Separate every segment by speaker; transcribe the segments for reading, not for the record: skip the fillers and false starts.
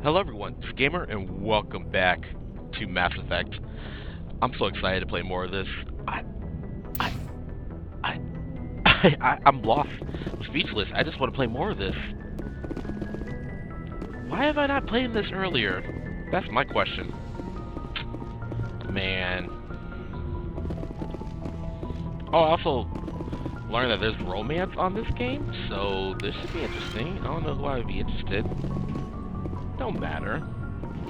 Speaker 1: Hello everyone, it's Gamer, and welcome back to Mass Effect. I'm so excited to play more of this. I, I, I'm lost, speechless. I just want to play more of this. Why have I not played this earlier? That's my question. Man. Oh, I also learned that there's romance on this game, so this should be interesting. I don't know why I'd be interested. Don't matter.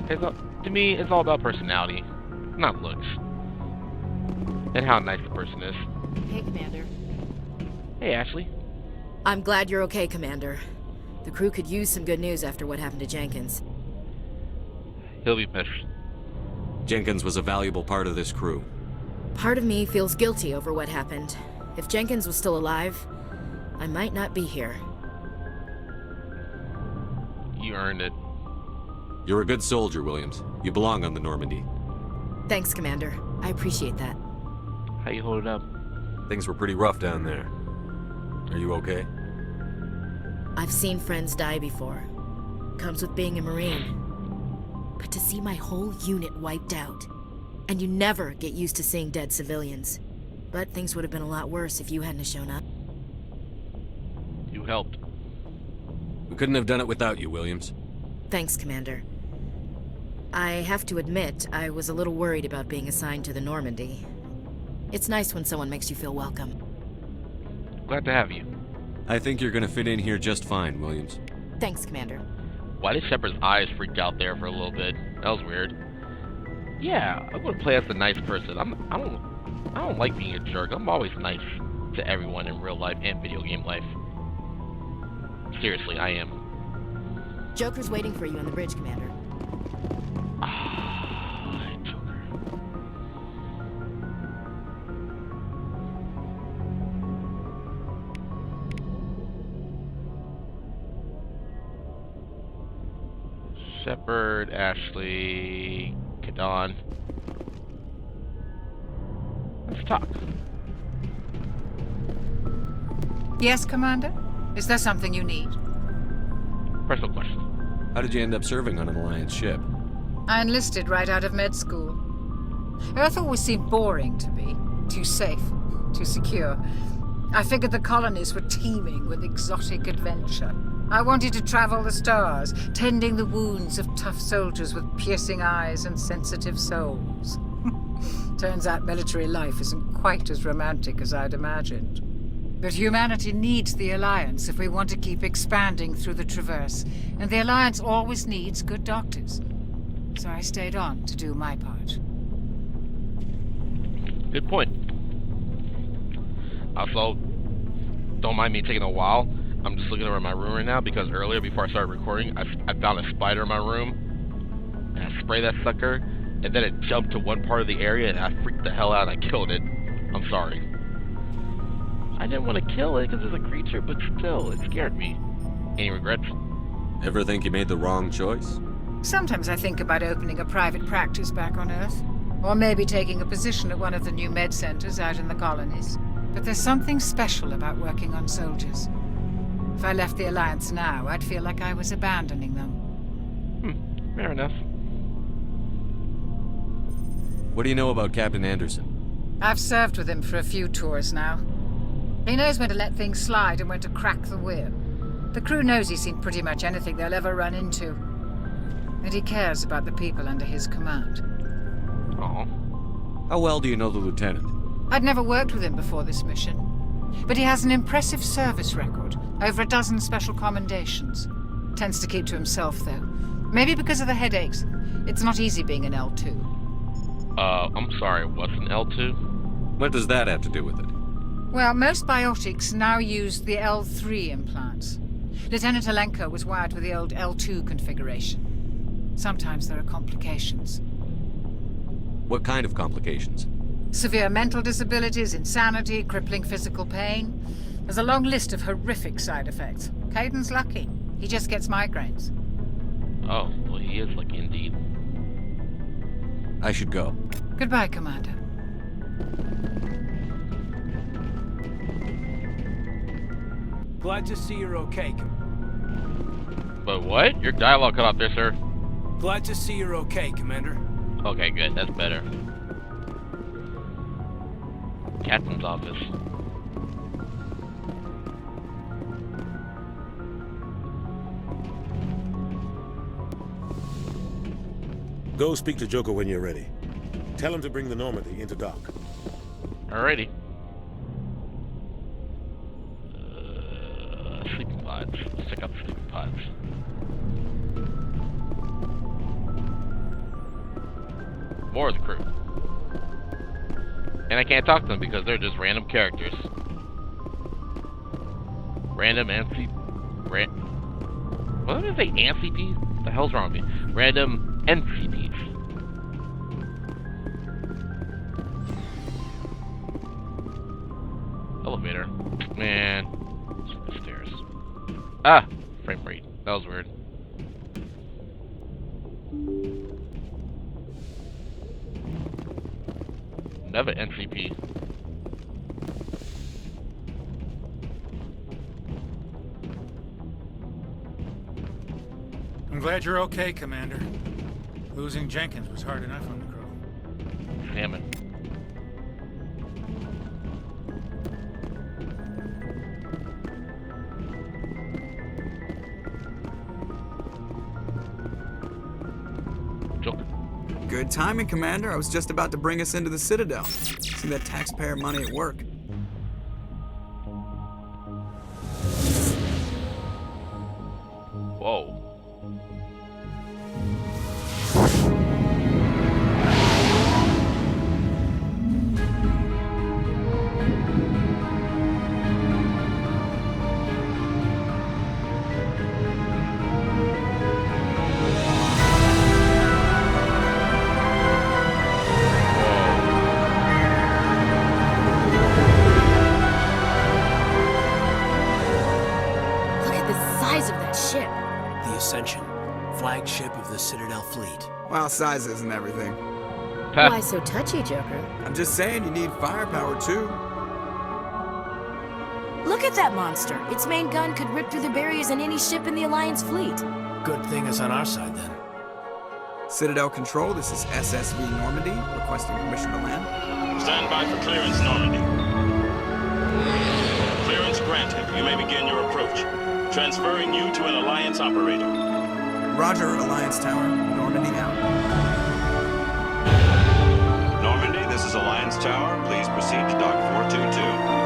Speaker 1: To me, it's all about personality, not looks. And how nice the person is.
Speaker 2: Hey, Commander.
Speaker 1: Hey, Ashley.
Speaker 2: I'm glad you're okay, Commander. The crew could use some good news after what happened to Jenkins.
Speaker 1: He'll be missed.
Speaker 3: Jenkins was a valuable part of this crew.
Speaker 2: Part of me feels guilty over what happened. If Jenkins was still alive, I might not be here.
Speaker 1: You earned it.
Speaker 3: You're a good soldier, Williams. You belong on the Normandy.
Speaker 2: Thanks, Commander. I appreciate that.
Speaker 1: How you holding up?
Speaker 3: Things were pretty rough down there. Are you okay?
Speaker 2: I've seen friends die before. Comes with being a Marine. But to see my whole unit wiped out, and you never get used to seeing dead civilians. But things would have been a lot worse if you hadn't shown up.
Speaker 1: You helped.
Speaker 3: We couldn't have done it without you, Williams.
Speaker 2: Thanks, Commander. I have to admit, I was a little worried about being assigned to the Normandy. It's nice when someone makes you feel welcome.
Speaker 1: Glad to have you.
Speaker 3: I think you're gonna fit in here just fine, Williams.
Speaker 2: Thanks, Commander.
Speaker 1: Why did Shepard's eyes freak out there for a little bit? That was weird. Yeah, I want to play as the nice person. I don't like being a jerk. I'm always nice to everyone in real life and video game life. Seriously, I am.
Speaker 2: Joker's waiting for you on the bridge, Commander.
Speaker 1: Joker. Shepard, Ashley, Kadon. Let's talk.
Speaker 4: Yes, Commander? Is there something you need?
Speaker 1: Personal question.
Speaker 3: How did you end up serving on an Alliance ship?
Speaker 4: I enlisted right out of med school. Earth always seemed boring to me. Too safe, too secure. I figured the colonies were teeming with exotic adventure. I wanted to travel the stars, tending the wounds of tough soldiers with piercing eyes and sensitive souls. Turns out military life isn't quite as romantic as I'd imagined. But humanity needs the Alliance if we want to keep expanding through the Traverse, and the Alliance always needs good doctors. So I stayed on to do my part.
Speaker 1: Good point. Also, don't mind me taking a while. I'm just looking around my room right now because earlier, before I started recording, I found a spider in my room, and I sprayed that sucker, and then it jumped to one part of the area, and I freaked the hell out, and I killed it. I'm sorry. I didn't want to kill it because it's a creature, but still, it scared me. Any regrets?
Speaker 3: Ever think you made the wrong choice?
Speaker 4: Sometimes I think about opening a private practice back on Earth, or maybe taking a position at one of the new med centers out in the colonies. But there's something special about working on soldiers. If I left the Alliance now, I'd feel like I was abandoning them.
Speaker 1: Fair enough.
Speaker 3: What do you know about Captain Anderson?
Speaker 4: I've served with him for a few tours now. He knows when to let things slide and when to crack the whip. The crew knows he's seen pretty much anything they'll ever run into. And he cares about the people under his command.
Speaker 1: Aw.
Speaker 3: How well do you know the lieutenant?
Speaker 4: I'd never worked with him before this mission. But he has an impressive service record, over a dozen special commendations. Tends to keep to himself, though. Maybe because of the headaches. It's not easy being an L2.
Speaker 1: I'm sorry, what's an L2?
Speaker 3: What does that have to do with it?
Speaker 4: Well, most biotics now use the L3 implants. Lieutenant Alenko was wired with the old L2 configuration. Sometimes there are complications.
Speaker 3: What kind of complications?
Speaker 4: Severe mental disabilities, insanity, crippling physical pain. There's a long list of horrific side effects. Caden's lucky. He just gets migraines.
Speaker 1: Oh, well, he is lucky indeed.
Speaker 3: I should go.
Speaker 4: Goodbye, Commander.
Speaker 5: Glad to see you're okay.
Speaker 1: But what? Your dialogue cut off there, sir.
Speaker 5: Glad to see you're okay, Commander.
Speaker 1: Okay, good. That's better. Captain's office.
Speaker 6: Go speak to Joker when you're ready. Tell him to bring the Normandy into dock.
Speaker 1: Alrighty. Sleeping pods. Let's check out the sleeping pods. More of the crew. And I can't talk to them because they're just random characters. Random what did I say? NCPs? What the hell's wrong with me? Random NCPs. Elevator. Man. The stairs. Ah! Frame rate. That was weird. Another NCP.
Speaker 7: I'm glad you're okay, Commander. Losing Jenkins was hard enough on the crew.
Speaker 1: Salmon. Joker.
Speaker 8: Good timing, Commander. I was just about to bring us into the Citadel. See that taxpayer money at work.
Speaker 1: Whoa.
Speaker 2: Look at the size of that ship.
Speaker 5: The Ascension, flagship of the Citadel fleet.
Speaker 8: Well, size isn't everything.
Speaker 2: Why so touchy, Joker?
Speaker 8: I'm just saying you need firepower, too.
Speaker 2: Look at that monster. Its main gun could rip through the barriers in any ship in the Alliance fleet.
Speaker 5: Good thing it's on our side, then.
Speaker 8: Citadel Control, this is SSV Normandy, requesting permission to land.
Speaker 9: Stand by for clearance, Normandy. Clearance granted. You may begin your approach. Transferring you to an Alliance operator.
Speaker 8: Roger, Alliance Tower. Normandy out.
Speaker 9: Normandy, this is Alliance Tower. Please proceed to Dock 422.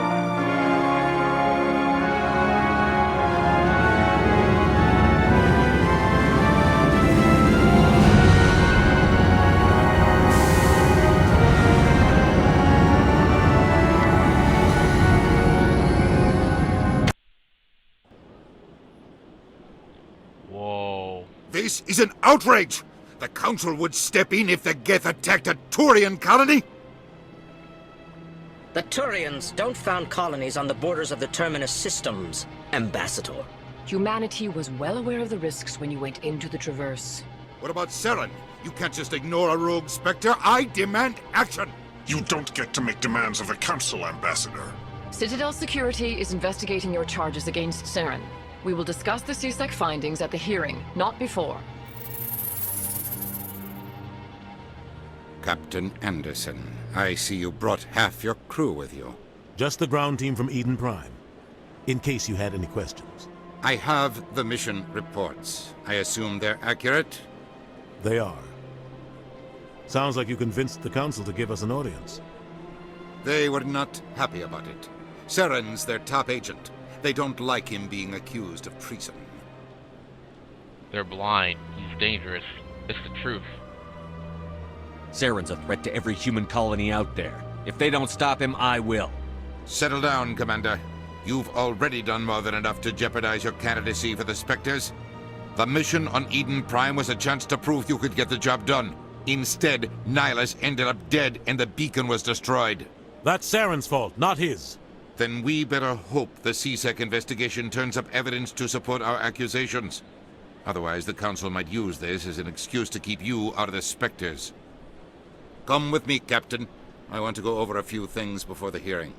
Speaker 1: Whoa.
Speaker 10: This is an outrage! The Council would step in if the Geth attacked a Turian colony?
Speaker 11: The Turians don't found colonies on the borders of the Terminus systems, Ambassador.
Speaker 12: Humanity was well aware of the risks when you went into the Traverse.
Speaker 10: What about Saren? You can't just ignore a rogue Spectre. I demand action!
Speaker 13: You don't get to make demands of the Council, Ambassador.
Speaker 12: Citadel Security is investigating your charges against Saren. We will discuss the CSEC findings at the hearing, not before.
Speaker 10: Captain Anderson, I see you brought half your crew with you.
Speaker 6: Just the ground team from Eden Prime, in case you had any questions.
Speaker 10: I have the mission reports. I assume they're accurate?
Speaker 6: They are. Sounds like you convinced the Council to give us an audience.
Speaker 10: They were not happy about it. Saren's their top agent. They don't like him being accused of treason.
Speaker 1: They're blind. He's dangerous. It's the truth.
Speaker 3: Saren's a threat to every human colony out there. If they don't stop him, I will.
Speaker 10: Settle down, Commander. You've already done more than enough to jeopardize your candidacy for the Spectres. The mission on Eden Prime was a chance to prove you could get the job done. Instead, Nihilus ended up dead and the beacon was destroyed.
Speaker 6: That's Saren's fault, not his.
Speaker 10: Then we better hope the CSEC investigation turns up evidence to support our accusations. Otherwise, the Council might use this as an excuse to keep you out of the Spectres. Come with me, Captain. I want to go over a few things before the hearing.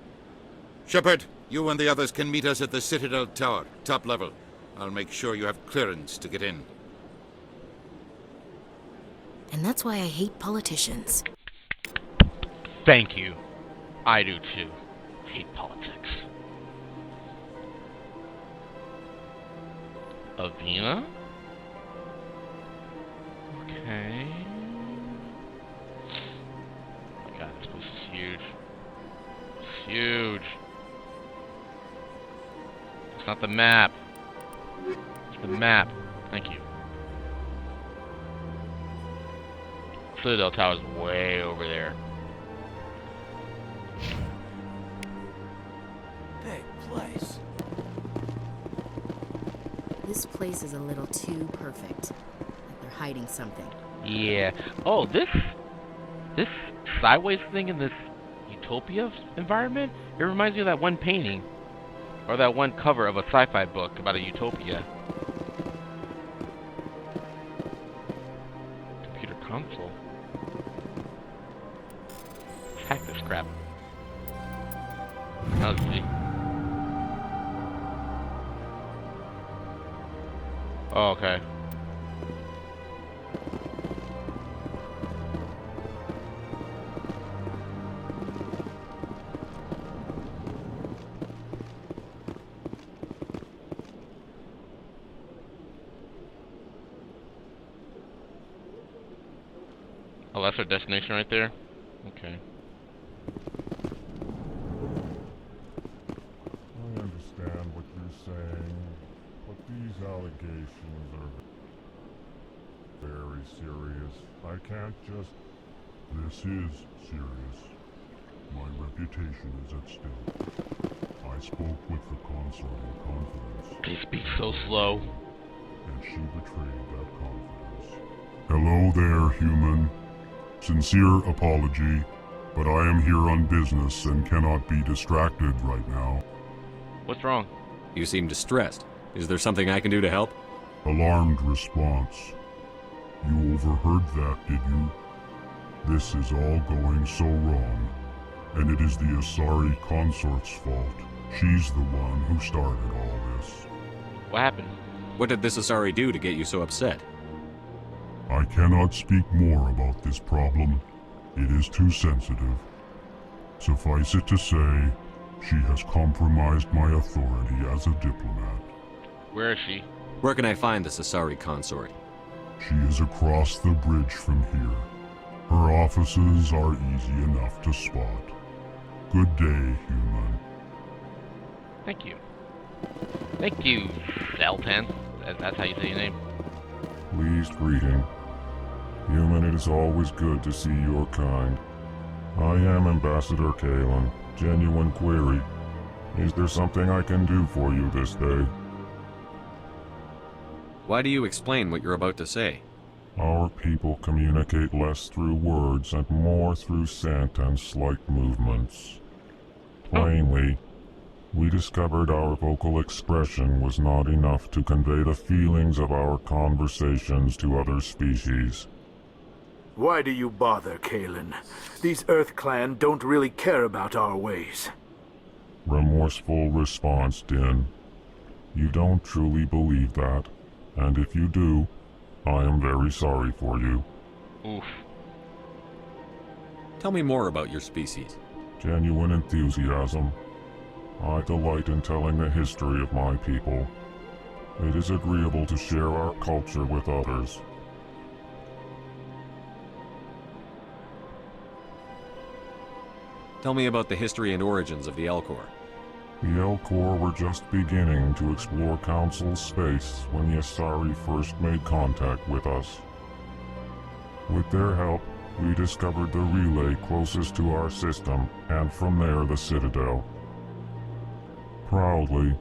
Speaker 10: Shepard, you and the others can meet us at the Citadel Tower, top level. I'll make sure you have clearance to get in.
Speaker 2: And that's why I hate politicians.
Speaker 1: Thank you. I do too. Hate politics. Avena? Okay. Oh my god, this place is huge. It's huge. It's not the map. It's the map. Thank you. Citadel Tower is way over there.
Speaker 5: Big place.
Speaker 2: This place is a little too perfect. Like they're hiding something.
Speaker 1: Yeah. Oh, this sideways thing in this utopia environment, it reminds me of that one painting. Or that one cover of a sci-fi book about a utopia. Computer console. Hack this crap. Now let's see. Oh, okay. Oh, that's our destination right there? Okay.
Speaker 14: I understand what you're saying, but these allegations are very serious. I can't just... This is serious. My reputation is at stake. I spoke with the consort in confidence.
Speaker 1: They speak so slow.
Speaker 14: And she betrayed that confidence. Hello there, human. Sincere apology, but I am here on business and cannot be distracted right now.
Speaker 1: What's wrong?
Speaker 3: You seem distressed. Is there something I can do to help?
Speaker 14: Alarmed response. You overheard that, did you? This is all going so wrong, and it is the Asari consort's fault. She's the one who started all this.
Speaker 1: What happened?
Speaker 3: What did this Asari do to get you so upset?
Speaker 14: I cannot speak more about this problem. It is too sensitive. Suffice it to say, she has compromised my authority as a diplomat.
Speaker 1: Where is she?
Speaker 3: Where can I find this Asari consort?
Speaker 14: She is across the bridge from here. Her offices are easy enough to spot. Good day, human.
Speaker 1: Thank you. Thank you, Zeltan. That's how you say your name.
Speaker 14: Pleased greeting. Human, it is always good to see your kind. I am Ambassador Kalen. Genuine query. Is there something I can do for you this day?
Speaker 3: Why do you explain what you're about to say?
Speaker 14: Our people communicate less through words and more through scent and slight movements. Plainly, we discovered our vocal expression was not enough to convey the feelings of our conversations to other species.
Speaker 15: Why do you bother, Kalen? These Earth Clan don't really care about our ways.
Speaker 14: Remorseful response, Din. You don't truly believe that, and if you do, I am very sorry for you.
Speaker 1: Oof.
Speaker 3: Tell me more about your species.
Speaker 14: Genuine enthusiasm. I delight in telling the history of my people. It is agreeable to share our culture with others.
Speaker 3: Tell me about the history and origins of the Elcor.
Speaker 14: The Elcor were just beginning to explore Council space when the Asari first made contact with us. With their help, we discovered the relay closest to our system, and from there the Citadel. Proudly,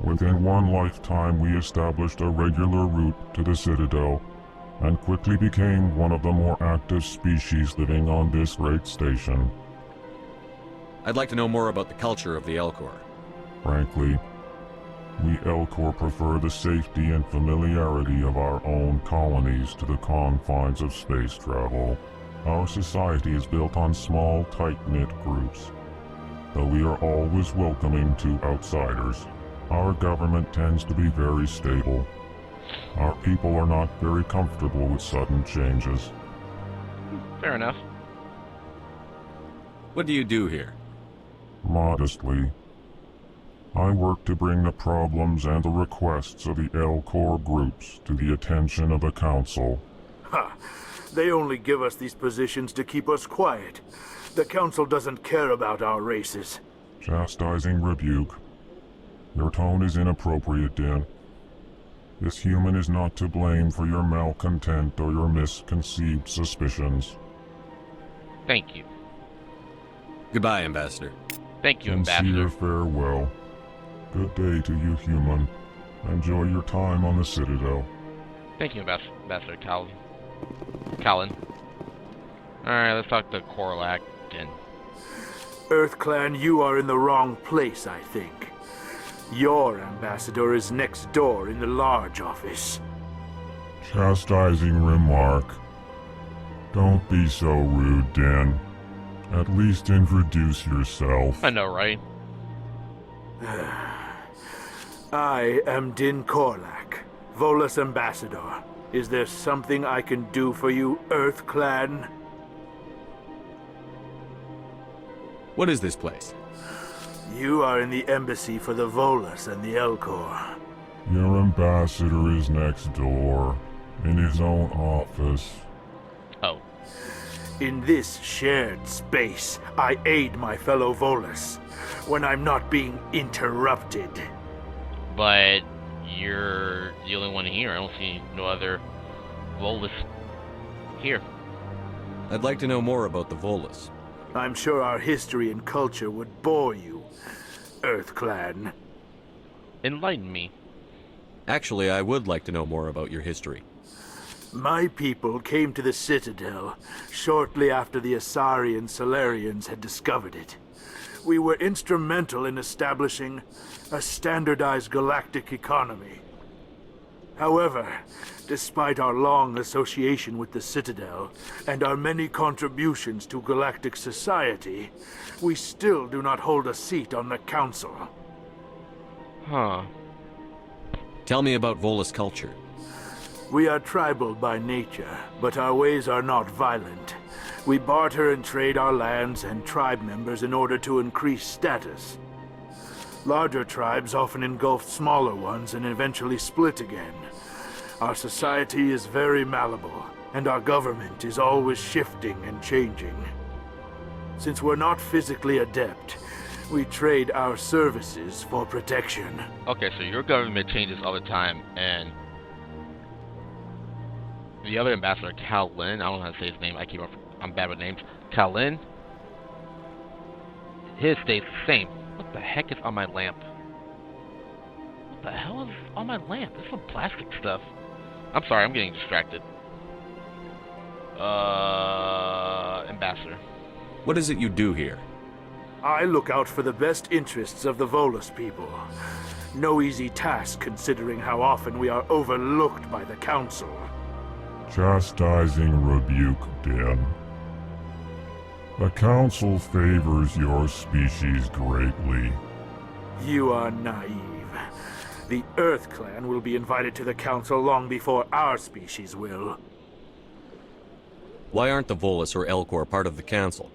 Speaker 14: within one lifetime we established a regular route to the Citadel, and quickly became one of the more active species living on this great station.
Speaker 3: I'd like to know more about the culture of the Elcor.
Speaker 14: Frankly, we Elcor prefer the safety and familiarity of our own colonies to the confines of space travel. Our society is built on small, tight-knit groups. Though we are always welcoming to outsiders, our government tends to be very stable. Our people are not very comfortable with sudden changes.
Speaker 1: Fair enough.
Speaker 3: What do you do here?
Speaker 14: Modestly, I work to bring the problems and the requests of the L-Corps groups to the attention of the Council.
Speaker 15: Ha! They only give us these positions to keep us quiet. The Council doesn't care about our races.
Speaker 14: Chastising rebuke. Your tone is inappropriate, Din. This human is not to blame for your malcontent or your misconceived suspicions.
Speaker 1: Thank you.
Speaker 3: Goodbye, Ambassador.
Speaker 1: Thank you,
Speaker 14: Sincere
Speaker 1: Ambassador.
Speaker 14: farewell. Good day to you, human. Enjoy your time on the Citadel.
Speaker 1: Thank you, Ambassador Callan. Alright, let's talk to Korlak and...
Speaker 15: EarthClan, you are in the wrong place, I think. Your ambassador is next door in the large office.
Speaker 14: Chastising remark. Don't be so rude, Din. At least introduce yourself.
Speaker 1: I know, right?
Speaker 15: I am Din Korlak, Volus ambassador. Is there something I can do for you, EarthClan?
Speaker 3: What is this place?
Speaker 15: You are in the embassy for the Volus and the L-Corps.
Speaker 14: Your ambassador is next door, in his own office.
Speaker 1: Oh.
Speaker 15: In this shared space, I aid my fellow Volus when I'm not being interrupted.
Speaker 1: But you're the only one here. I don't see no other Volus here.
Speaker 3: I'd like to know more about the Volus.
Speaker 15: I'm sure our history and culture would bore you, EarthClan.
Speaker 1: Enlighten me.
Speaker 3: Actually, I would like to know more about your history.
Speaker 15: My people came to the Citadel shortly after the Asari Salarians had discovered it. We were instrumental in establishing a standardized galactic economy. However, despite our long association with the Citadel and our many contributions to galactic society, we still do not hold a seat on the Council.
Speaker 1: Huh.
Speaker 3: Tell me about Volus culture.
Speaker 15: We are tribal by nature, but our ways are not violent. We barter and trade our lands and tribe members in order to increase status. Larger tribes often engulf smaller ones and eventually split again. Our society is very malleable, and our government is always shifting and changing. Since we're not physically adept, we trade our services for protection.
Speaker 1: Okay, so your government changes all the time, and the other ambassador, Callan, I don't know how to say his name, I'm bad with names. Callan, his stays the same. What the heck is on my lamp? What the hell is on my lamp? There's some plastic stuff. I'm sorry, I'm getting distracted. Ambassador.
Speaker 3: What is it you do here?
Speaker 15: I look out for the best interests of the Volus people. No easy task considering how often we are overlooked by the Council.
Speaker 14: Chastising rebuke, Din. The Council favors your species greatly.
Speaker 15: You are naive. The EarthClan will be invited to the Council long before our species will.
Speaker 3: Why aren't the Volus or L-Corps part of the Council?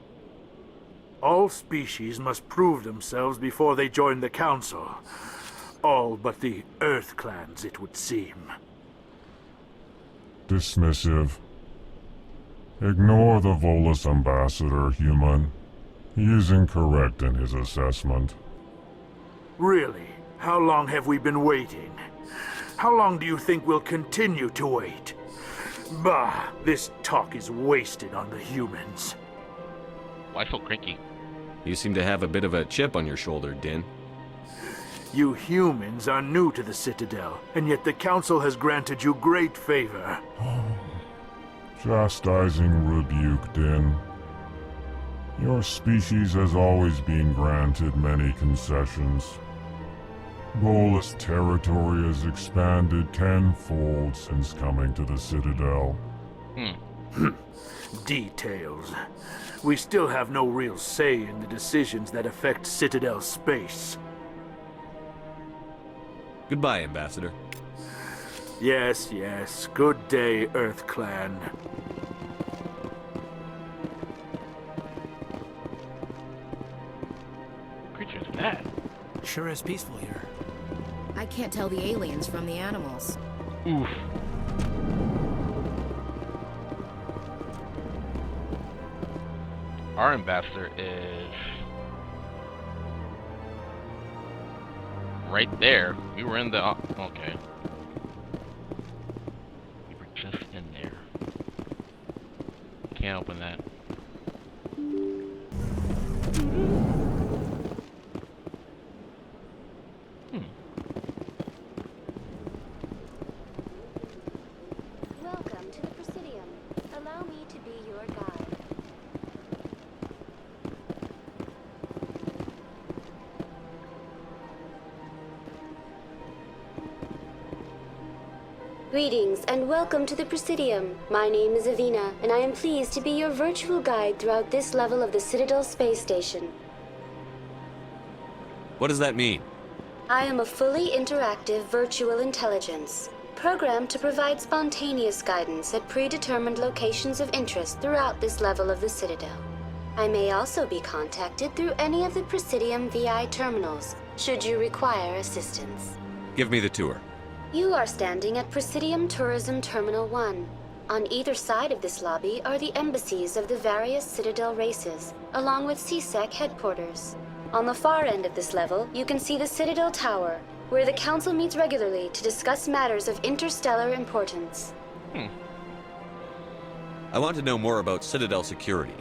Speaker 15: All species must prove themselves before they join the Council. All but the EarthClans, it would seem.
Speaker 14: Dismissive. Ignore the Volus ambassador, human. He is incorrect in his assessment.
Speaker 15: Really? How long have we been waiting? How long do you think we'll continue to wait? Bah, this talk is wasted on the humans.
Speaker 1: Why so cranky?
Speaker 3: You seem to have a bit of a chip on your shoulder, Din.
Speaker 15: You humans are new to the Citadel, and yet the Council has granted you great favor.
Speaker 14: Chastising rebuke, Din. Your species has always been granted many concessions. Volus territory has expanded tenfold since coming to the Citadel.
Speaker 15: Details. We still have no real say in the decisions that affect Citadel space.
Speaker 3: Goodbye, Ambassador.
Speaker 15: Yes, yes. Good day, Earth Clan.
Speaker 1: Creature is that?
Speaker 5: Sure is peaceful here.
Speaker 2: I can't tell the aliens from the animals.
Speaker 1: Oof. Our ambassador is right there. We were in the okay. We were just in there. Can't open that.
Speaker 16: Welcome to the Presidium. Allow me to be your guide. Greetings and welcome to the Presidium. My name is Avina, and I am pleased to be your virtual guide throughout this level of the Citadel space station.
Speaker 3: What does that mean?
Speaker 16: I am a fully interactive virtual intelligence, programmed to provide spontaneous guidance at predetermined locations of interest throughout this level of the Citadel. I may also be contacted through any of the Presidium VI terminals, should you require assistance.
Speaker 3: Give me the tour.
Speaker 16: You are standing at Presidium Tourism Terminal 1. On either side of this lobby are the embassies of the various Citadel races, along with CSEC headquarters. On the far end of this level, you can see the Citadel Tower, where the Council meets regularly to discuss matters of interstellar importance.
Speaker 3: I want to know more about Citadel security.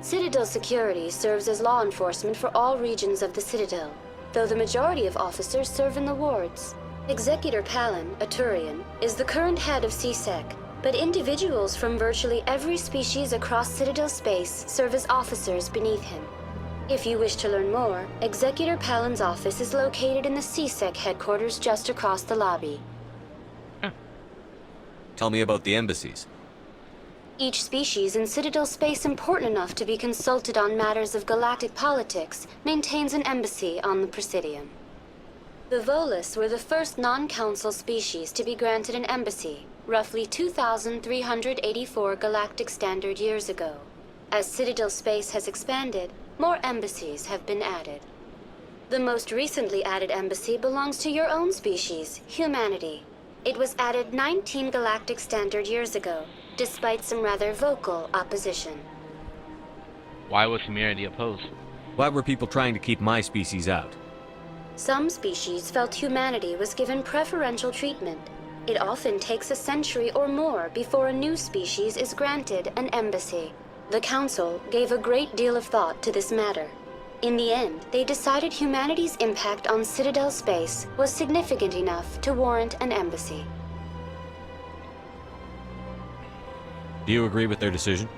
Speaker 16: Citadel security serves as law enforcement for all regions of the Citadel, though the majority of officers serve in the wards. Executor Palin, a Turian, is the current head of CSEC, but individuals from virtually every species across Citadel space serve as officers beneath him. If you wish to learn more, Executor Palin's office is located in the CSEC headquarters just across the lobby.
Speaker 3: Tell me about the embassies.
Speaker 16: Each species in Citadel space important enough to be consulted on matters of galactic politics maintains an embassy on the Presidium. The Volus were the first non-council species to be granted an embassy, roughly 2,384 galactic standard years ago. As Citadel space has expanded, more embassies have been added. The most recently added embassy belongs to your own species, humanity. It was added 19 galactic standard years ago, despite some rather vocal opposition.
Speaker 1: Why was humanity opposed?
Speaker 3: Why were people trying to keep my species out?
Speaker 16: Some species felt humanity was given preferential treatment. It often takes a century or more before a new species is granted an embassy. The Council gave a great deal of thought to this matter. In the end, they decided humanity's impact on Citadel space was significant enough to warrant an embassy.
Speaker 3: Do you agree with their decision?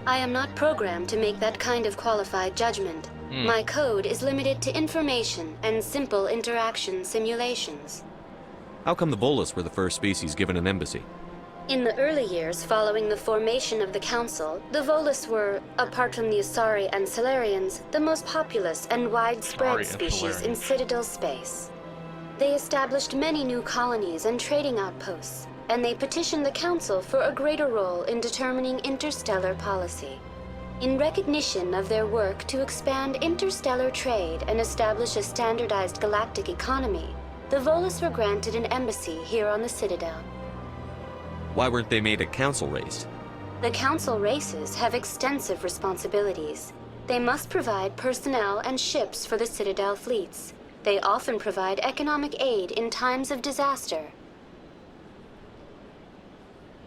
Speaker 16: I am not programmed to make that kind of qualified judgment. My code is limited to information and simple interaction simulations.
Speaker 3: How come the Volus were the first species given an embassy?
Speaker 16: In the early years following the formation of the Council, the Volus were, apart from the Asari and Salarians, the most populous and widespread species in Citadel space. They established many new colonies and trading outposts, and they petitioned the Council for a greater role in determining interstellar policy. In recognition of their work to expand interstellar trade and establish a standardized galactic economy, the Volus were granted an embassy here on the Citadel.
Speaker 3: Why weren't they made a council race?
Speaker 16: The Council races have extensive responsibilities. They must provide personnel and ships for the Citadel fleets. They often provide economic aid in times of disaster.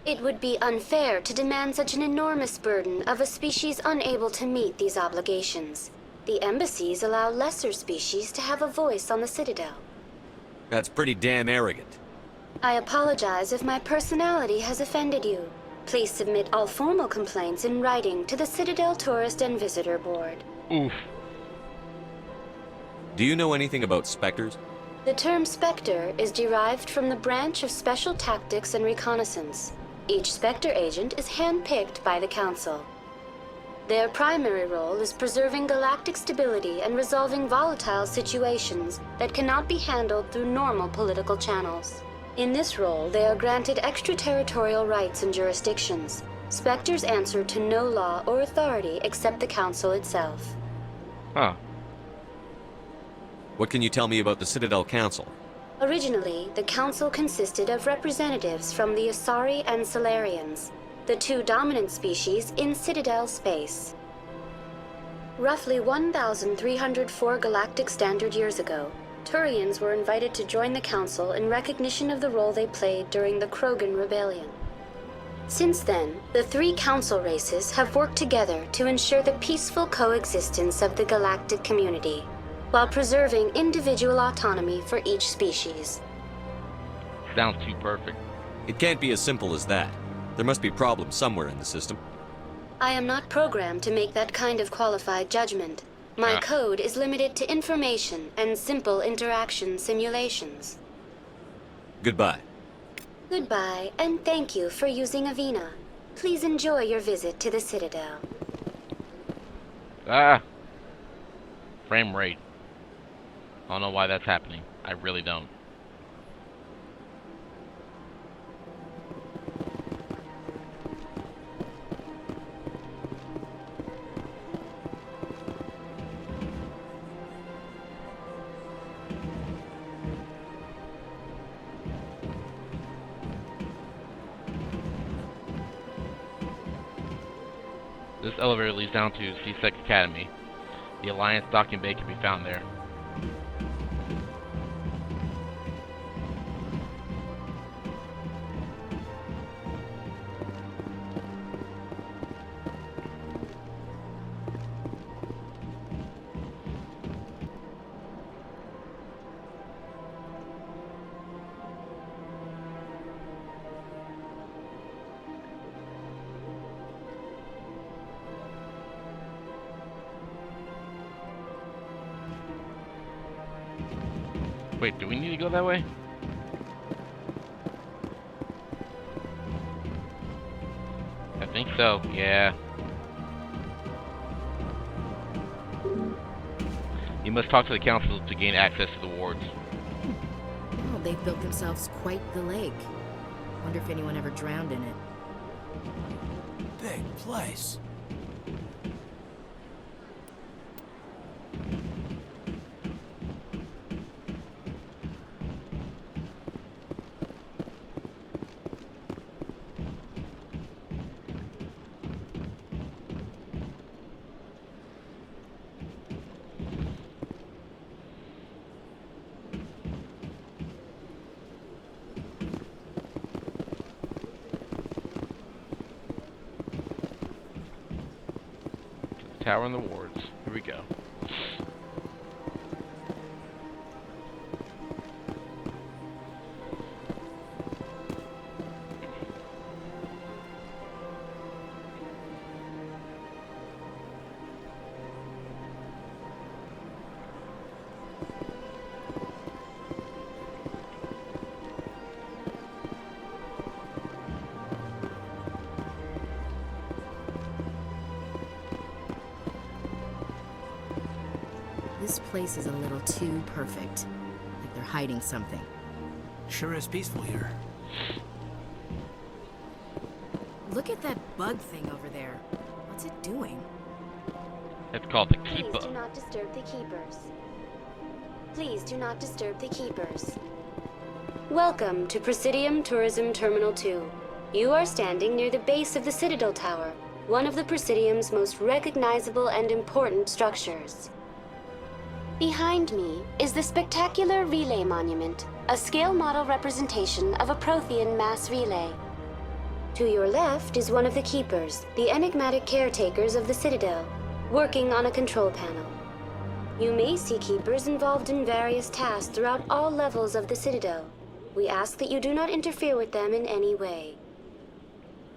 Speaker 16: It would be unfair to demand such an enormous burden of a species unable to meet these obligations. The embassies allow lesser species to have a voice on the Citadel.
Speaker 3: That's pretty damn arrogant.
Speaker 16: I apologize if my personality has offended you. Please submit all formal complaints in writing to the Citadel Tourist and Visitor Board.
Speaker 1: Oof.
Speaker 3: Do you know anything about Spectres?
Speaker 16: The term Spectre is derived from the branch of Special Tactics and Reconnaissance. Each Spectre agent is handpicked by the Council. Their primary role is preserving galactic stability and resolving volatile situations that cannot be handled through normal political channels. In this role, they are granted extraterritorial rights and jurisdictions. Spectres answer to no law or authority except the Council itself.
Speaker 1: Huh.
Speaker 3: What can you tell me about the Citadel Council?
Speaker 16: Originally, the Council consisted of representatives from the Asari and Salarians, the two dominant species in Citadel space. Roughly 1,304 galactic standard years ago, Turians were invited to join the Council in recognition of the role they played during the Krogan Rebellion. Since then, the three Council races have worked together to ensure the peaceful coexistence of the galactic community, while preserving individual autonomy for each species.
Speaker 1: Sounds too perfect.
Speaker 3: It can't be as simple as that. There must be problems somewhere in the system.
Speaker 16: I am not programmed to make that kind of qualified judgment. My code is limited to information and simple interaction simulations.
Speaker 3: Goodbye.
Speaker 16: Goodbye, and thank you for using Avina. Please enjoy your visit to the Citadel.
Speaker 1: Frame rate. I don't know why that's happening. I really don't. This elevator leads down to C-Sec Academy. The Alliance docking bay can be found there. Wait, do we need to go that way? I think so, yeah. You must talk to the Council to gain access to the wards.
Speaker 2: Well, they've built themselves quite the lake. Wonder if anyone ever drowned in it.
Speaker 5: Big place.
Speaker 1: Tower in the wards. Here we go.
Speaker 2: This place is a little too perfect. Like they're hiding something.
Speaker 5: Sure is peaceful here.
Speaker 2: Look at that bug thing over there. What's it doing?
Speaker 1: It's called the
Speaker 16: Please
Speaker 1: Keeper.
Speaker 16: do not disturb the Keepers. Please do not disturb the Keepers. Welcome to Presidium Tourism Terminal 2. You are standing near the base of the Citadel Tower, one of the Presidium's most recognizable and important structures. Behind me is the spectacular Relay Monument, a scale model representation of a Prothean mass relay. To your left is one of the Keepers, the enigmatic caretakers of the Citadel, working on a control panel. You may see Keepers involved in various tasks throughout all levels of the Citadel. We ask that you do not interfere with them in any way.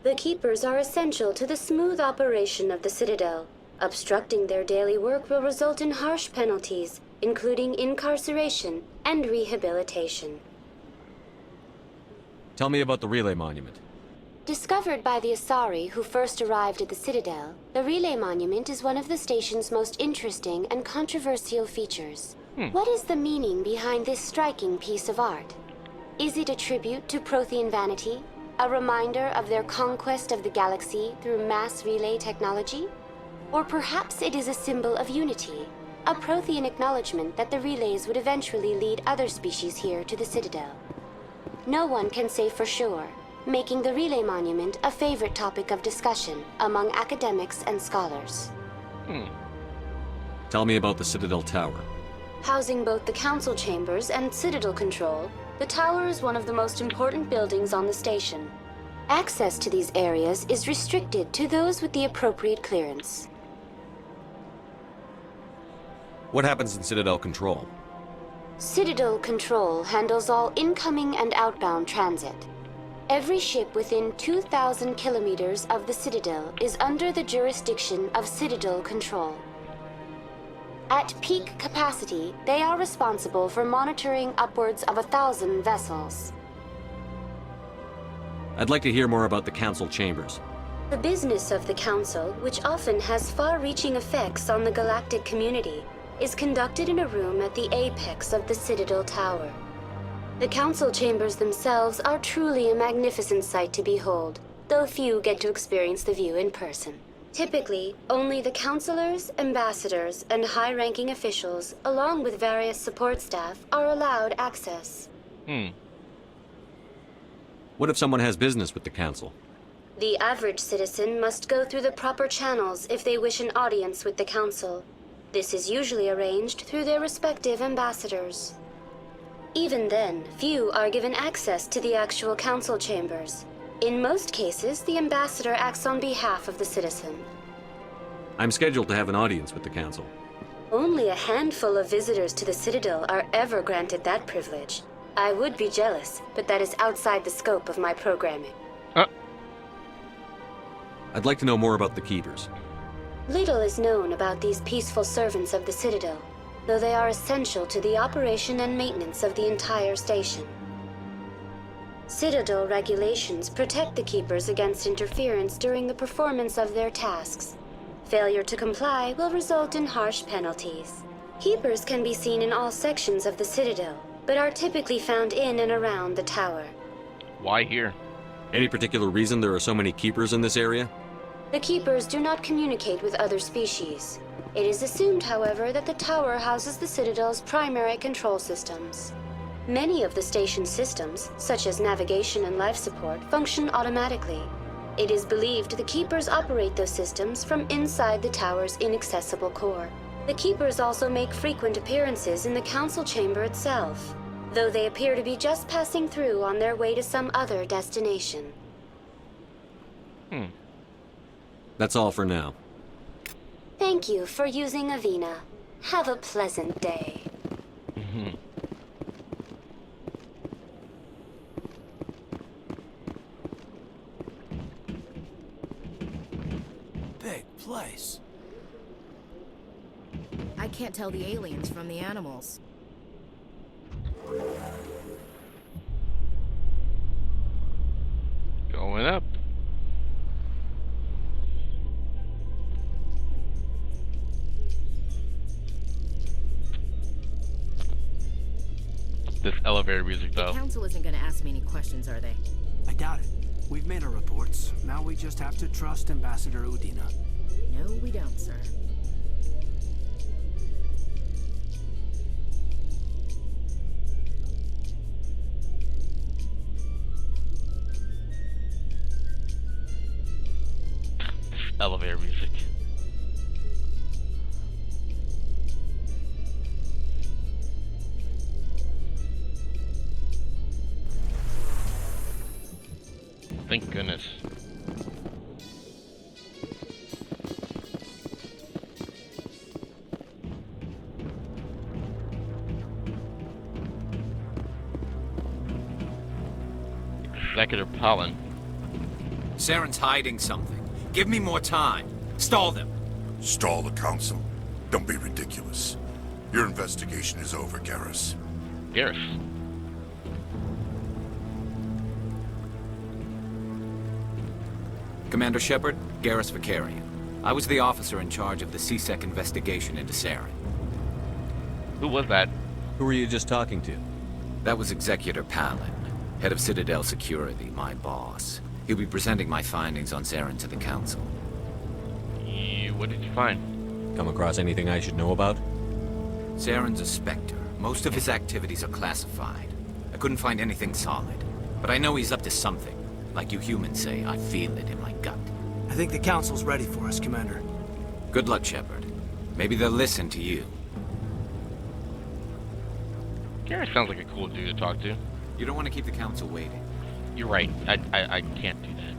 Speaker 16: The Keepers are essential to the smooth operation of the Citadel. Obstructing their daily work will result in harsh penalties, including incarceration and rehabilitation.
Speaker 3: Tell me about the Relay Monument.
Speaker 16: Discovered by the Asari who first arrived at the Citadel, the Relay Monument is one of the station's most interesting and controversial features. What is the meaning behind this striking piece of art? Is it a tribute to Prothean vanity? A reminder of their conquest of the galaxy through mass relay technology? Or perhaps it is a symbol of unity, a Prothean acknowledgement that the relays would eventually lead other species here to the Citadel. No one can say for sure, making the relay monument a favorite topic of discussion among academics and scholars.
Speaker 3: Tell me about the Citadel Tower.
Speaker 16: Housing both the council chambers and Citadel control, the tower is one of the most important buildings on the station. Access to these areas is restricted to those with the appropriate clearance.
Speaker 3: What happens in Citadel Control?
Speaker 16: Citadel Control handles all incoming and outbound transit. Every ship within 2,000 kilometers of the Citadel is under the jurisdiction of Citadel Control. At peak capacity, they are responsible for monitoring upwards of 1,000 vessels.
Speaker 3: I'd like to hear more about the Council Chambers.
Speaker 16: The business of the Council, which often has far-reaching effects on the galactic community, is conducted in a room at the apex of the Citadel Tower. The Council Chambers themselves are truly a magnificent sight to behold, though few get to experience the view in person. Typically, only the councilors, ambassadors, and high-ranking officials, along with various support staff, are allowed access.
Speaker 3: What if someone has business with the Council?
Speaker 16: The average citizen must go through the proper channels if they wish an audience with the Council. This is usually arranged through their respective ambassadors. Even then, few are given access to the actual Council chambers. In most cases, the ambassador acts on behalf of the citizen.
Speaker 3: I'm scheduled to have an audience with the Council.
Speaker 16: Only a handful of visitors to the Citadel are ever granted that privilege. I would be jealous, but that is outside the scope of my programming.
Speaker 3: I'd like to know more about the Keepers.
Speaker 16: Little is known about these peaceful servants of the Citadel, though they are essential to the operation and maintenance of the entire station. Citadel regulations protect the Keepers against interference during the performance of their tasks. Failure to comply will result in harsh penalties. Keepers can be seen in all sections of the Citadel, but are typically found in and around the tower.
Speaker 1: Why here?
Speaker 3: Any particular reason there are so many Keepers in this area?
Speaker 16: The Keepers do not communicate with other species. It is assumed, however, that the tower houses the Citadel's primary control systems. Many of the station's systems, such as navigation and life support, function automatically. It is believed the Keepers operate those systems from inside the tower's inaccessible core. The Keepers also make frequent appearances in the Council chamber itself, though they appear to be just passing through on their way to some other destination.
Speaker 3: That's all for now.
Speaker 16: Thank you for using Avina. Have a pleasant day.
Speaker 5: Big place.
Speaker 2: I can't tell the aliens from the animals.
Speaker 1: Going up. This elevator music,
Speaker 2: The
Speaker 1: though.
Speaker 2: council isn't gonna ask me any questions, are they?
Speaker 5: I doubt it. We've made our reports. Now we just have to trust Ambassador Udina.
Speaker 2: No, we don't, sir.
Speaker 1: Elevator music. Thank goodness. Executive Pollen.
Speaker 17: Saren's hiding something. Give me more time. Stall them.
Speaker 13: Stall the Council? Don't be ridiculous. Your investigation is over, Garrus.
Speaker 1: Garrus?
Speaker 17: Commander Shepard, Garrus Vicarian. I was the officer in charge of the C-Sec investigation into Saren.
Speaker 1: Who was that?
Speaker 3: Who were you just talking to?
Speaker 17: That was Executor Palin. Head of Citadel Security, my boss. He'll be presenting my findings on Saren to the Council.
Speaker 1: What did you find?
Speaker 3: Come across anything I should know about?
Speaker 17: Saren's a Spectre. Most of his activities are classified. I couldn't find anything solid. But I know he's up to something. Like you humans say, I feel it in my gut.
Speaker 5: I think the Council's ready for us, Commander.
Speaker 17: Good luck, Shepard. Maybe they'll listen to you.
Speaker 1: Garrett sounds like a cool dude to talk to.
Speaker 17: You don't want to keep the Council waiting.
Speaker 1: You're right. I can't do that.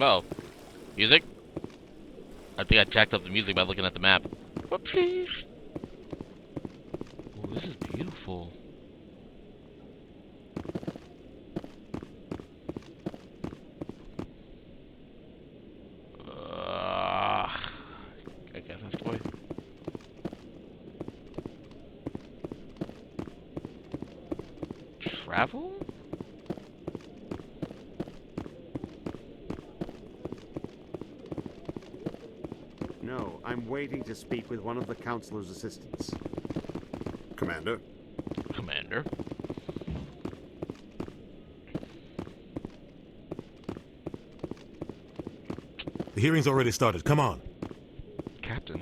Speaker 1: Oh, music? I think I jacked up the music by looking at the map. Whoopsies! Oh, this is beautiful. I guess that's the way. Travel?
Speaker 18: No, I'm waiting to speak with one of the Councilor's assistants.
Speaker 13: Commander?
Speaker 1: Commander?
Speaker 6: The hearing's already started. Come on.
Speaker 1: Captain.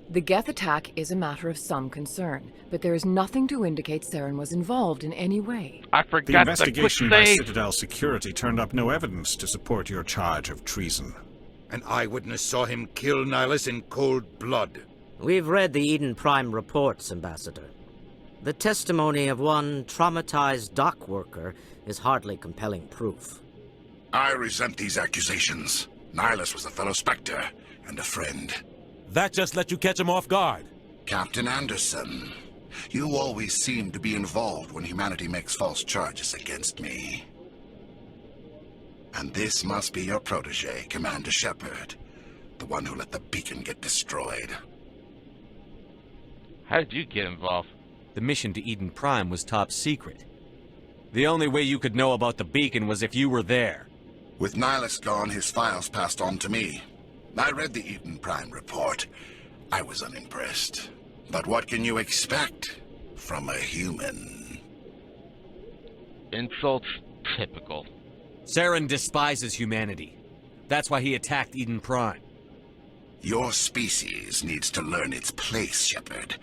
Speaker 12: The Geth attack is a matter of some concern, but there is nothing to indicate Saren was involved in any way.
Speaker 1: I
Speaker 7: The
Speaker 1: forgot
Speaker 7: investigation by Citadel Security turned up no evidence to support your charge of treason.
Speaker 10: An eyewitness saw him kill Nihilus in cold blood.
Speaker 11: We've read the Eden Prime reports, Ambassador. The testimony of one traumatized dock worker is hardly compelling proof.
Speaker 13: I resent these accusations. Nihilus was a fellow Spectre and a friend.
Speaker 6: That just let you catch him off guard.
Speaker 13: Captain Anderson, you always seem to be involved when humanity makes false charges against me. And this must be your protege, Commander Shepard, the one who let the beacon get destroyed.
Speaker 1: How did you get involved?
Speaker 3: The mission to Eden Prime was top secret. The only way you could know about the beacon was if you were there.
Speaker 13: With Nihilus gone, his files passed on to me. I read the Eden Prime report. I was unimpressed. But what can you expect from a human?
Speaker 1: Insults typical.
Speaker 3: Saren despises humanity. That's why he attacked Eden Prime.
Speaker 13: Your species needs to learn its place, Shepard.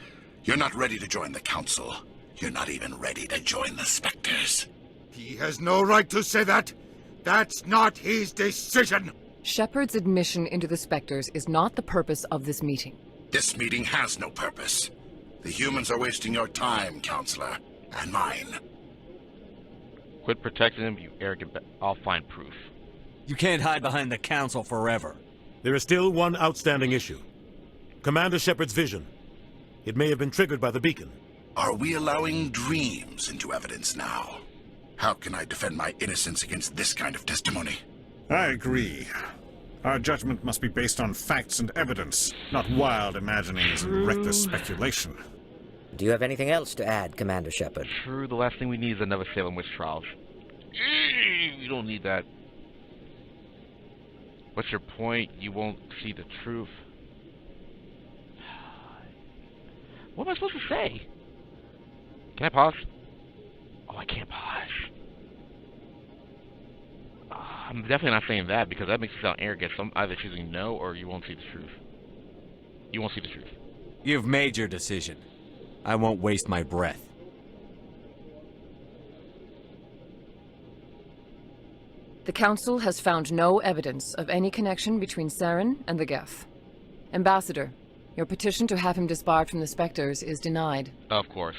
Speaker 13: You're not ready to join the Council. You're not even ready to join the Spectres.
Speaker 10: He has no right to say that. That's not his decision.
Speaker 12: Shepard's admission into the Spectres is not the purpose of this meeting.
Speaker 13: This meeting has no purpose. The humans are wasting your time, Counselor, and mine.
Speaker 1: Quit protecting him, you arrogant I'll find proof.
Speaker 3: You can't hide behind the Council forever.
Speaker 6: There is still one outstanding issue. Commander Shepard's vision. It may have been triggered by the beacon.
Speaker 13: Are we allowing dreams into evidence now? How can I defend my innocence against this kind of testimony?
Speaker 7: I agree. Our judgment must be based on facts and evidence, not wild imaginings and reckless speculation.
Speaker 11: Do you have anything else to add, Commander Shepard?
Speaker 1: True, the last thing we need is another Salem witch trials. You don't need that. What's your point? You won't see the truth. What am I supposed to say? Can I pause? Oh, I can't pause. I'm definitely not saying that because that makes you sound arrogant. So I'm either choosing no or you won't see the truth. You won't see the truth.
Speaker 3: You've made your decision. I won't waste my breath.
Speaker 12: The Council has found no evidence of any connection between Saren and the Geth. Ambassador, your petition to have him disbarred from the Spectres is denied.
Speaker 1: Of course.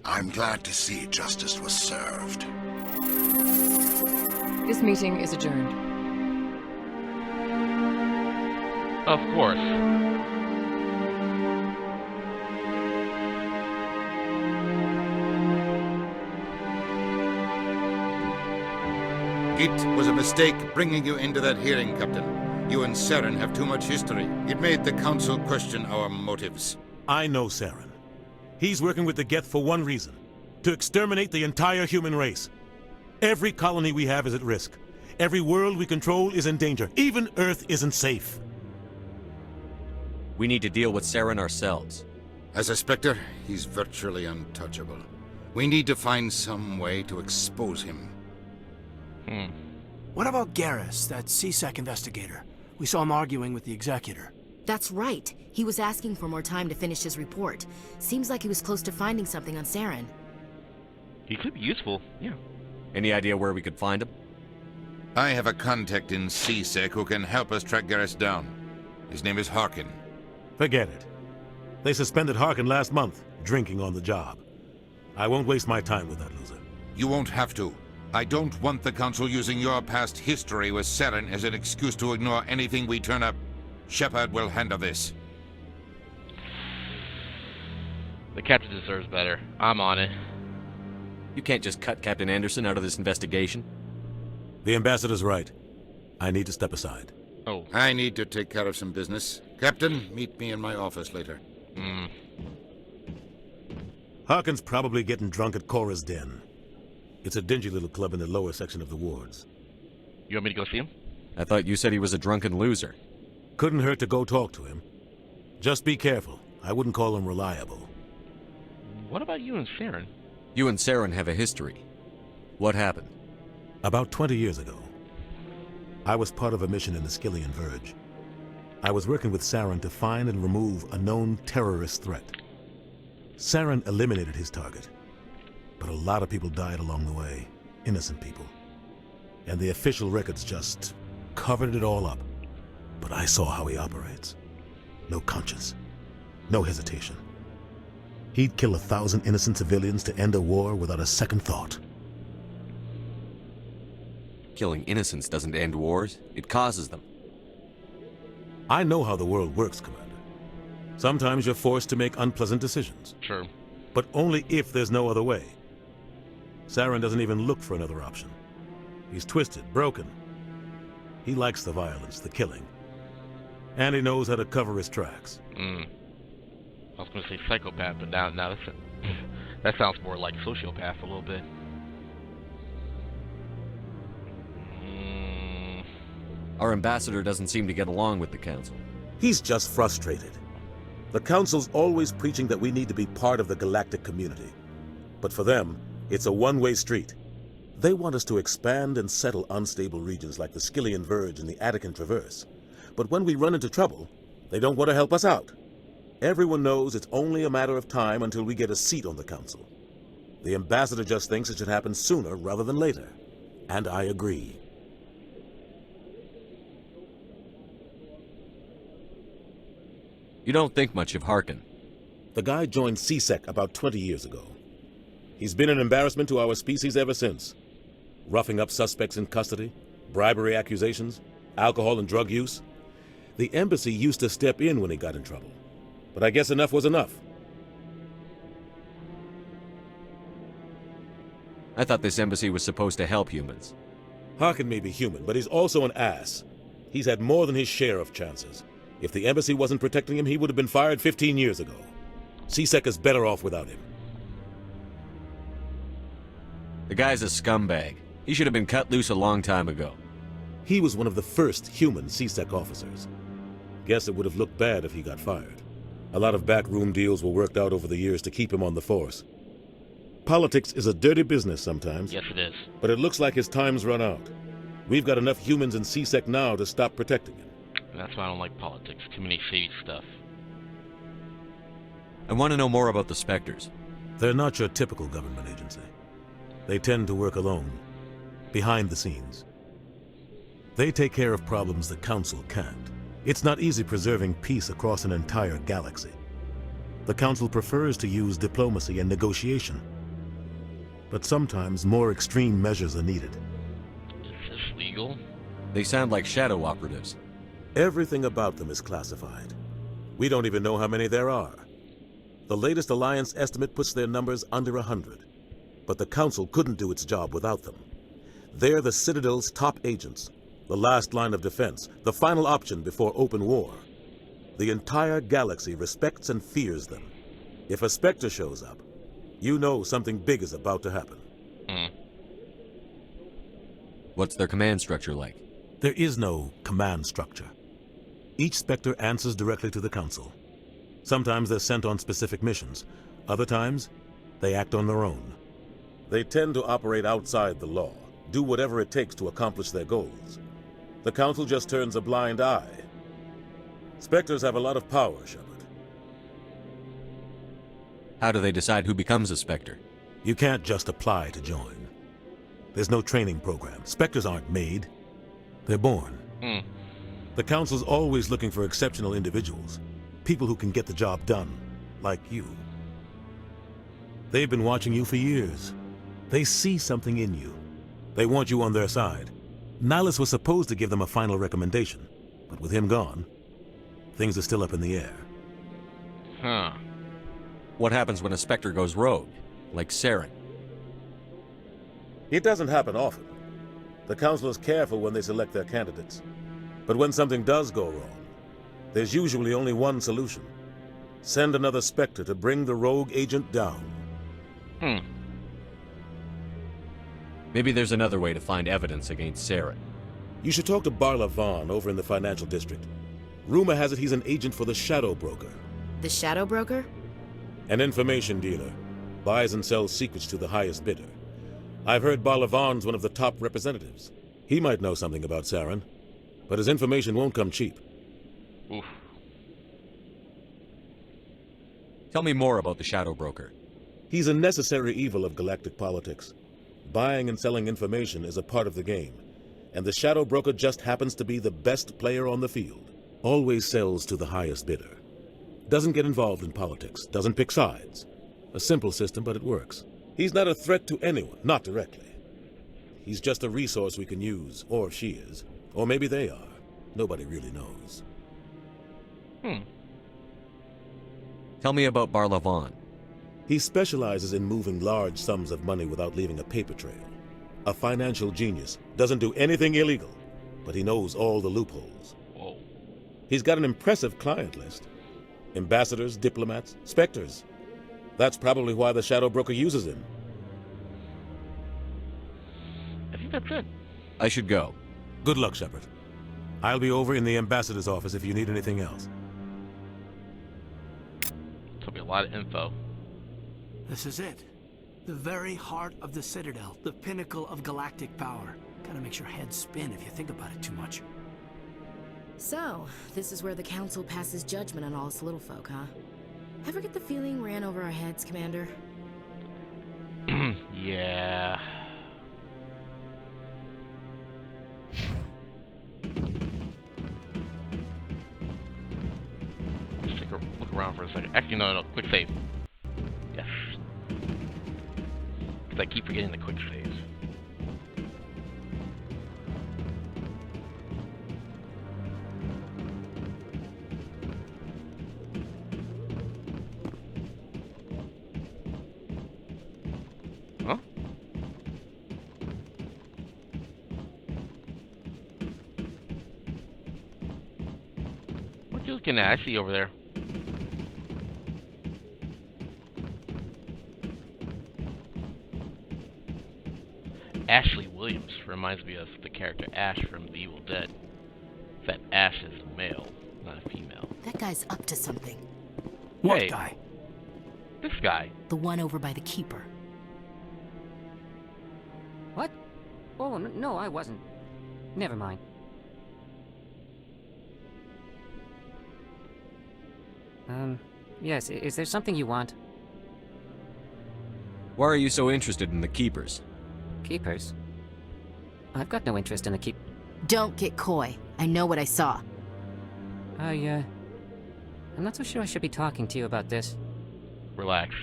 Speaker 13: I'm glad to see justice was served.
Speaker 12: This meeting is adjourned.
Speaker 1: Of course.
Speaker 10: It was a mistake bringing you into that hearing, Captain. You and Saren have too much history. It made the Council question our motives.
Speaker 6: I know Saren. He's working with the Geth for one reason. To exterminate the entire human race. Every colony we have is at risk. Every world we control is in danger. Even Earth isn't safe.
Speaker 3: We need to deal with Saren ourselves.
Speaker 10: As a Spectre, he's virtually untouchable. We need to find some way to expose him.
Speaker 5: What about Garrus, that CSEC investigator? We saw him arguing with the Executor.
Speaker 2: That's right. He was asking for more time to finish his report. Seems like he was close to finding something on Saren.
Speaker 1: He could be useful, yeah.
Speaker 3: Any idea where we could find him?
Speaker 10: I have a contact in CSEC who can help us track Garrus down. His name is Harkin.
Speaker 6: Forget it. They suspended Harkin last month, drinking on the job. I won't waste my time with that loser.
Speaker 10: You won't have to. I don't want the Council using your past history with Saren as an excuse to ignore anything we turn up. Shepard will handle this.
Speaker 1: The captain deserves better. I'm on it.
Speaker 3: You can't just cut Captain Anderson out of this investigation.
Speaker 6: The ambassador's right. I need to step aside.
Speaker 1: Oh.
Speaker 10: I need to take care of some business. Captain, meet me in my office later.
Speaker 6: Harkin's probably getting drunk at Cora's Den. It's a dingy little club in the lower section of the wards.
Speaker 1: You want me to go see him?
Speaker 3: I thought you said he was a drunken loser.
Speaker 6: Couldn't hurt to go talk to him. Just be careful. I wouldn't call him reliable.
Speaker 1: What about you and Saren?
Speaker 3: You and Saren have a history. What happened?
Speaker 6: About 20 years ago, I was part of a mission in the Skillian Verge. I was working with Saren to find and remove a known terrorist threat. Saren eliminated his target, but a lot of people died along the way, innocent people. And the official records just covered it all up. But I saw how he operates. No conscience, no hesitation. He'd kill 1,000 innocent civilians to end a war without a second thought.
Speaker 3: Killing innocents doesn't end wars, it causes them.
Speaker 6: I know how the world works, Commander. Sometimes you're forced to make unpleasant decisions.
Speaker 1: Sure.
Speaker 6: But only if there's no other way. Saren doesn't even look for another option. He's twisted, broken. He likes the violence, the killing. And he knows how to cover his tracks.
Speaker 1: I was going to say psychopath, but now that sounds more like sociopath a little bit.
Speaker 3: Our ambassador doesn't seem to get along with the Council.
Speaker 6: He's just frustrated. The Council's always preaching that we need to be part of the galactic community. But for them, it's a one-way street. They want us to expand and settle unstable regions like the Skillian Verge and the Attican Traverse. But when we run into trouble, they don't want to help us out. Everyone knows it's only a matter of time until we get a seat on the Council. The ambassador just thinks it should happen sooner rather than later. And I agree.
Speaker 3: You don't think much of Harkin.
Speaker 6: The guy joined CSEC about 20 years ago. He's been an embarrassment to our species ever since. Roughing up suspects in custody, bribery accusations, alcohol and drug use. The embassy used to step in when he got in trouble. But I guess enough was enough.
Speaker 3: I thought this embassy was supposed to help humans.
Speaker 6: Harkin may be human, but he's also an ass. He's had more than his share of chances. If the embassy wasn't protecting him, he would have been fired 15 years ago. CSEC is better off without him.
Speaker 3: The guy's a scumbag. He should have been cut loose a long time ago.
Speaker 6: He was one of the first human CSEC officers. Guess it would have looked bad if he got fired. A lot of backroom deals were worked out over the years to keep him on the force. Politics is a dirty business sometimes.
Speaker 1: Yes, it is.
Speaker 6: But it looks like his time's run out. We've got enough humans in CSEC now to stop protecting him.
Speaker 1: And that's why I don't like politics. Too many shady stuff.
Speaker 3: I want to know more about the Spectres.
Speaker 6: They're not your typical government agency. They tend to work alone, behind the scenes. They take care of problems the Council can't. It's not easy preserving peace across an entire galaxy. The Council prefers to use diplomacy and negotiation. But sometimes more extreme measures are needed.
Speaker 1: Is this legal?
Speaker 3: They sound like shadow operatives.
Speaker 6: Everything about them is classified. We don't even know how many there are. The latest Alliance estimate puts their numbers under 100. But the Council couldn't do its job without them. They're the Citadel's top agents, the last line of defense, the final option before open war. The entire galaxy respects and fears them. If a Spectre shows up, you know something big is about to happen.
Speaker 3: What's their command structure like?
Speaker 6: There is no command structure. Each Spectre answers directly to the Council. Sometimes they're sent on specific missions. Other times, they act on their own. They tend to operate outside the law, do whatever it takes to accomplish their goals. The Council just turns a blind eye. Spectres have a lot of power, Shepard.
Speaker 3: How do they decide who becomes a Spectre?
Speaker 6: You can't just apply to join. There's no training program. Spectres aren't made. They're born. The Council's always looking for exceptional individuals. People who can get the job done, like you. They've been watching you for years. They see something in you. They want you on their side. Nihilus was supposed to give them a final recommendation, but with him gone, things are still up in the air.
Speaker 1: Huh.
Speaker 3: What happens when a Spectre goes rogue, like Saren?
Speaker 6: It doesn't happen often. The Council is careful when they select their candidates. But when something does go wrong, there's usually only one solution. Send another Spectre to bring the rogue agent down.
Speaker 3: Maybe there's another way to find evidence against Saren.
Speaker 6: You should talk to Barla Vaughn over in the financial district. Rumor has it he's an agent for the Shadow Broker.
Speaker 2: The Shadow Broker?
Speaker 6: An information dealer. Buys and sells secrets to the highest bidder. I've heard Barla Vaughn's one of the top representatives. He might know something about Saren, but his information won't come cheap.
Speaker 1: Oof.
Speaker 3: Tell me more about the Shadow Broker.
Speaker 6: He's a necessary evil of galactic politics. Buying and selling information is a part of the game, and the Shadow Broker just happens to be the best player on the field. Always sells to the highest bidder. Doesn't get involved in politics, doesn't pick sides. A simple system, but it works. He's not a threat to anyone, not directly. He's just a resource we can use, or she is. Or maybe they are. Nobody really knows.
Speaker 3: Tell me about Barla Vaughn.
Speaker 6: He specializes in moving large sums of money without leaving a paper trail. A financial genius. Doesn't do anything illegal, but he knows all the loopholes.
Speaker 1: Whoa.
Speaker 6: He's got an impressive client list. Ambassadors, diplomats, Spectres. That's probably why the Shadow Broker uses him.
Speaker 1: I think that's it.
Speaker 3: I should go.
Speaker 6: Good luck, Shepard. I'll be over in the ambassador's office if you need anything else.
Speaker 1: There'll be a lot of info.
Speaker 5: This is it. The very heart of the Citadel, the pinnacle of galactic power. Kinda makes your head spin if you think about it too much.
Speaker 2: So, this is where the Council passes judgment on all us little folk, huh? Ever get the feeling we're in over our heads, Commander?
Speaker 1: Yeah. Just take a look around for a second. Actually, no, quick save. Yes. Because I keep forgetting the quick saves. Huh? What you looking at? I see over there. Ashley Williams reminds me of the character Ash from The Evil Dead. That Ash is a male, not a female.
Speaker 2: That guy's up to something.
Speaker 5: What
Speaker 1: Hey.
Speaker 5: guy?
Speaker 1: This guy.
Speaker 2: The one over by the Keeper.
Speaker 19: What? Oh, no, I wasn't. Never mind. Yes, is there something you want?
Speaker 3: Why are you so interested in the Keepers?
Speaker 19: Keepers? I've got no interest in the
Speaker 2: Don't get coy. I know what I saw.
Speaker 19: I'm not so sure I should be talking to you about this.
Speaker 1: Relax.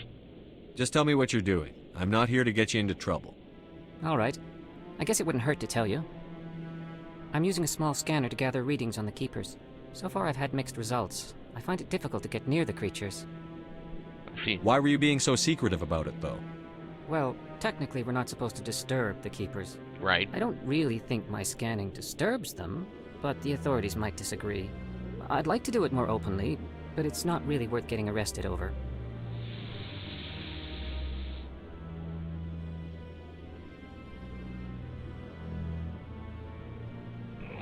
Speaker 3: Just tell me what you're doing. I'm not here to get you into trouble.
Speaker 19: All right. I guess it wouldn't hurt to tell you. I'm using a small scanner to gather readings on the Keepers. So far I've had mixed results. I find it difficult to get near the creatures.
Speaker 3: Why were you being so secretive about it, though?
Speaker 19: Well, technically we're not supposed to disturb the Keepers.
Speaker 1: Right.
Speaker 19: I don't really think my scanning disturbs them, but the authorities might disagree. I'd like to do it more openly, but it's not really worth getting arrested over.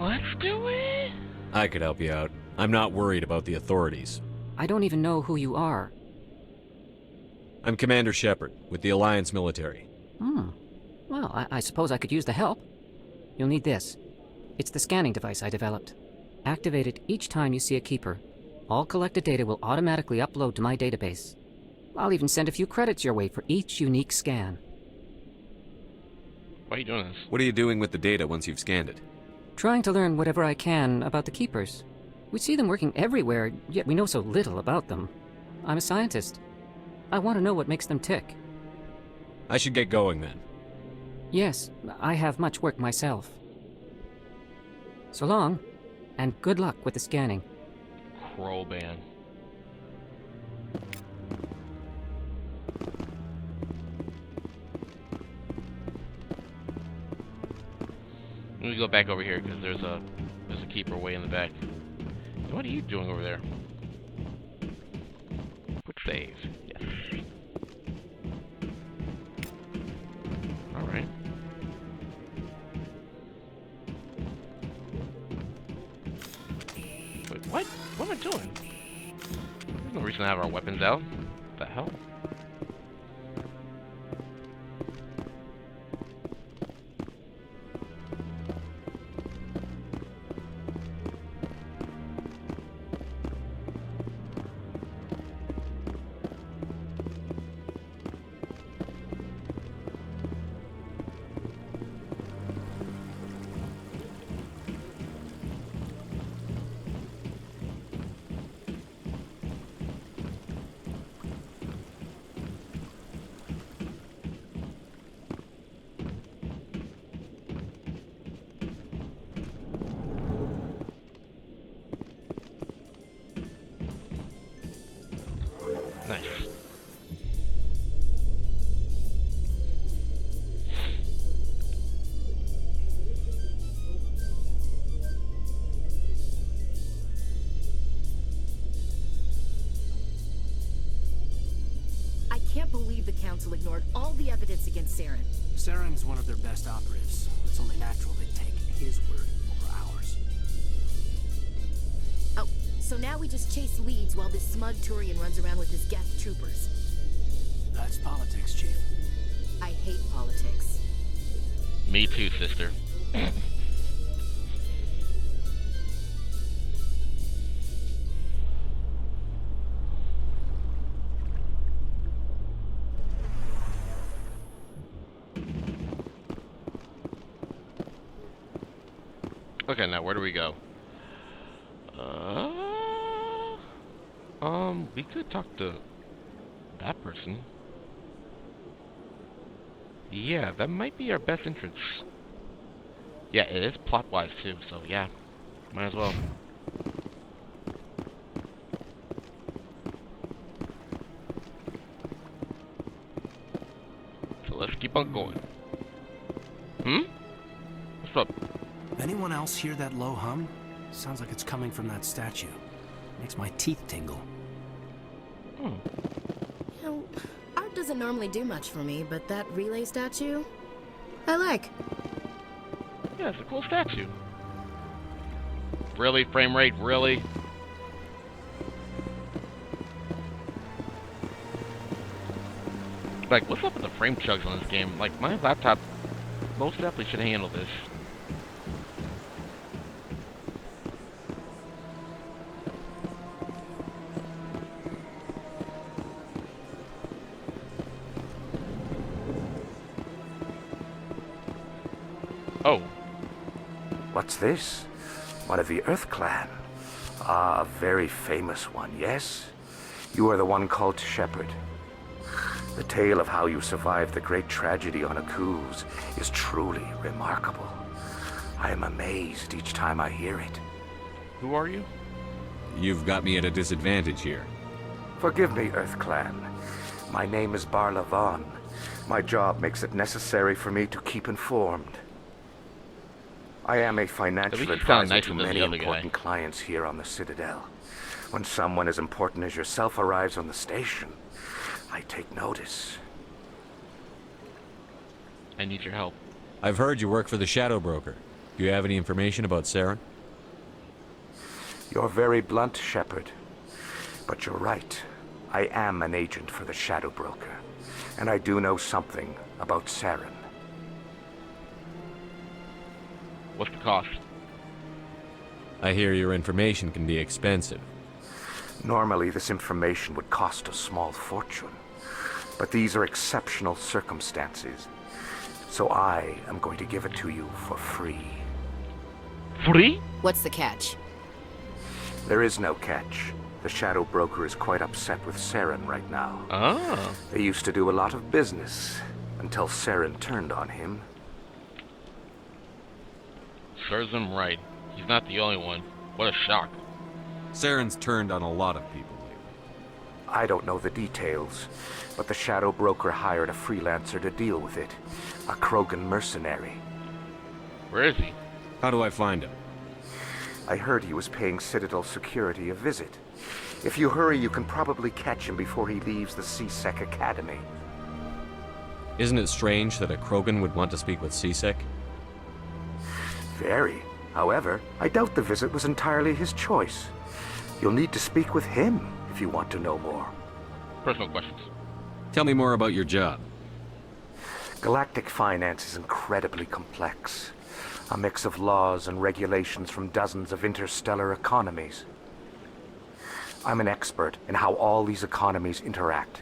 Speaker 1: Let's do it.
Speaker 3: I could help you out. I'm not worried about the authorities.
Speaker 19: I don't even know who you are.
Speaker 3: I'm Commander Shepard, with the Alliance military.
Speaker 19: Well, I suppose I could use the help. You'll need this. It's the scanning device I developed. Activate it each time you see a keeper. All collected data will automatically upload to my database. I'll even send a few credits your way for each unique scan.
Speaker 1: Why are you doing this?
Speaker 3: What are you doing with the data once you've scanned it?
Speaker 19: Trying to learn whatever I can about the keepers. We see them working everywhere, yet we know so little about them. I'm a scientist. I want to know what makes them tick.
Speaker 3: I should get going then.
Speaker 19: Yes, I have much work myself. So long, and good luck with the scanning.
Speaker 1: Crow band. Let me go back over here because there's a keeper way in the back. What are you doing over there? Quick save. Yes. All right. Wait, what? What am I doing? There's no reason to have our weapons out. What the hell? Nice.
Speaker 2: I can't believe the Council ignored all the evidence against Saren.
Speaker 5: Saren's one of their best operatives. It's only natural they'd take his word over ours.
Speaker 2: Oh, so now we just chase leads while this smug Turian runs around with his Geth troopers.
Speaker 5: That's politics, Chief.
Speaker 2: I hate politics.
Speaker 1: Me too, sister. Okay, now where do we go? We could talk to that person. Yeah, that might be our best entrance. Yeah, it is plot-wise too, so yeah, might as well. So let's keep on going. What's up?
Speaker 5: Anyone else hear that low hum? Sounds like it's coming from that statue. Makes my teeth tingle.
Speaker 2: You know, art doesn't normally do much for me, but that relay statue, I like.
Speaker 1: Yeah, it's a cool statue. Really? Frame rate? Really? Like, what's up with the frame chugs on this game? Like, my laptop most definitely should handle this. Oh.
Speaker 20: What's this? One of the Earth Clan. Ah, a very famous one, yes? You are the one called Shepard. The tale of how you survived the great tragedy on Akuz is truly remarkable. I am amazed each time I hear it.
Speaker 1: Who are you?
Speaker 3: You've got me at a disadvantage here.
Speaker 20: Forgive me, Earth Clan. My name is Barla Vaughn. My job makes it necessary for me to keep informed. I am a financial advisor to many important clients here on the Citadel. When someone as important as yourself arrives on the station, I take notice.
Speaker 1: I need your help.
Speaker 3: I've heard you work for the Shadow Broker. Do you have any information about Saren?
Speaker 20: You're very blunt, Shepard. But you're right. I am an agent for the Shadow Broker. And I do know something about Saren.
Speaker 1: What's the cost?
Speaker 3: I hear your information can be expensive.
Speaker 20: Normally, this information would cost a small fortune. But these are exceptional circumstances. So I am going to give it to you for free.
Speaker 1: Free?
Speaker 2: What's the catch?
Speaker 20: There is no catch. The Shadow Broker is quite upset with Saren right now.
Speaker 1: Ah.
Speaker 20: They used to do a lot of business, until Saren turned on him.
Speaker 1: Serves him right. He's not the only one. What a shock.
Speaker 3: Saren's turned on a lot of people lately.
Speaker 20: I don't know the details, but the Shadow Broker hired a freelancer to deal with it. A Krogan mercenary.
Speaker 1: Where is he?
Speaker 3: How do I find him?
Speaker 20: I heard he was paying Citadel security a visit. If you hurry, you can probably catch him before he leaves the C-Sec Academy.
Speaker 3: Isn't it strange that a Krogan would want to speak with C-Sec?
Speaker 20: Very. However, I doubt the visit was entirely his choice. You'll need to speak with him if you want to know more.
Speaker 1: Personal questions.
Speaker 3: Tell me more about your job.
Speaker 20: Galactic finance is incredibly complex. A mix of laws and regulations from dozens of interstellar economies. I'm an expert in how all these economies interact.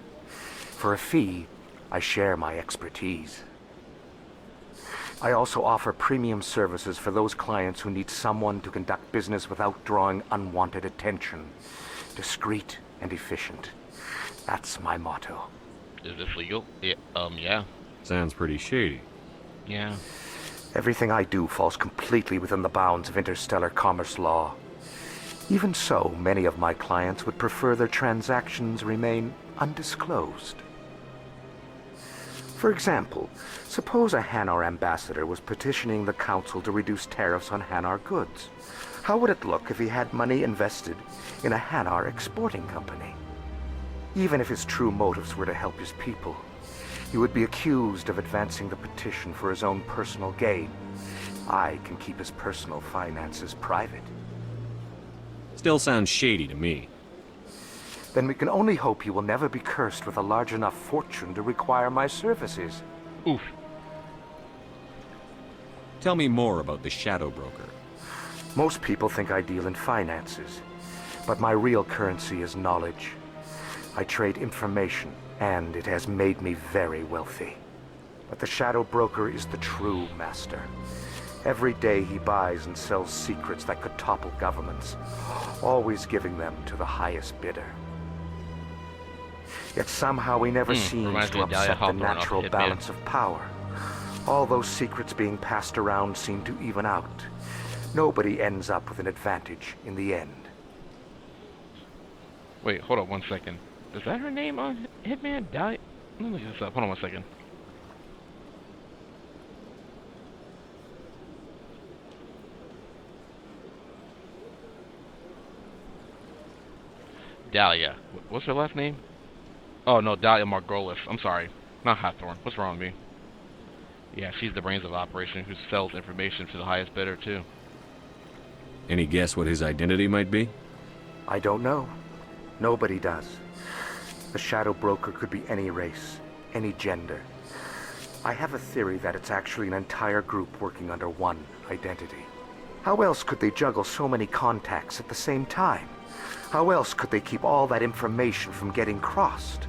Speaker 20: For a fee, I share my expertise. I also offer premium services for those clients who need someone to conduct business without drawing unwanted attention. Discreet and efficient. That's my motto.
Speaker 1: Is this legal? Yeah.
Speaker 3: Sounds pretty shady.
Speaker 1: Yeah.
Speaker 20: Everything I do falls completely within the bounds of interstellar commerce law. Even so, many of my clients would prefer their transactions remain undisclosed. For example, suppose a Hanar ambassador was petitioning the Council to reduce tariffs on Hanar goods. How would it look if he had money invested in a Hanar exporting company? Even if his true motives were to help his people, he would be accused of advancing the petition for his own personal gain. I can keep his personal finances private.
Speaker 3: Still sounds shady to me.
Speaker 20: Then we can only hope you will never be cursed with a large enough fortune to require my services.
Speaker 1: Oof.
Speaker 3: Tell me more about the Shadow Broker.
Speaker 20: Most people think I deal in finances, but my real currency is knowledge. I trade information, and it has made me very wealthy. But the Shadow Broker is the true master. Every day he buys and sells secrets that could topple governments, always giving them to the highest bidder. Yet somehow he never seems to upset the natural balance of power. All those secrets being passed around seem to even out. Nobody ends up with an advantage in the end.
Speaker 1: Wait, hold on 1 second. Is that her name on Hitman? Let me look this up. Hold on 1 second. Dahlia. What's her last name? Oh, no, Dahlia Margolis. I'm sorry. Not Hawthorne. What's wrong with me? Yeah, she's the brains of operation who sells information to the highest bidder, too.
Speaker 3: Any guess what his identity might be?
Speaker 20: I don't know. Nobody does. The Shadow Broker could be any race, any gender. I have a theory that it's actually an entire group working under one identity. How else could they juggle so many contacts at the same time? How else could they keep all that information from getting crossed?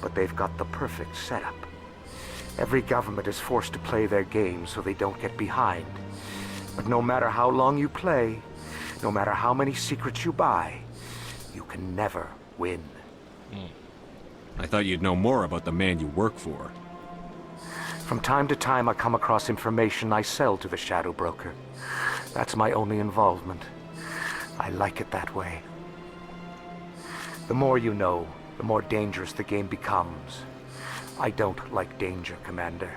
Speaker 20: But they've got the perfect setup. Every government is forced to play their game so they don't get behind. But no matter how long you play, no matter how many secrets you buy, you can never win.
Speaker 3: I thought you'd know more about the man you work for.
Speaker 20: From time to time, I come across information I sell to the Shadow Broker. That's my only involvement. I like it that way. The more you know, the more dangerous the game becomes. I don't like danger, Commander.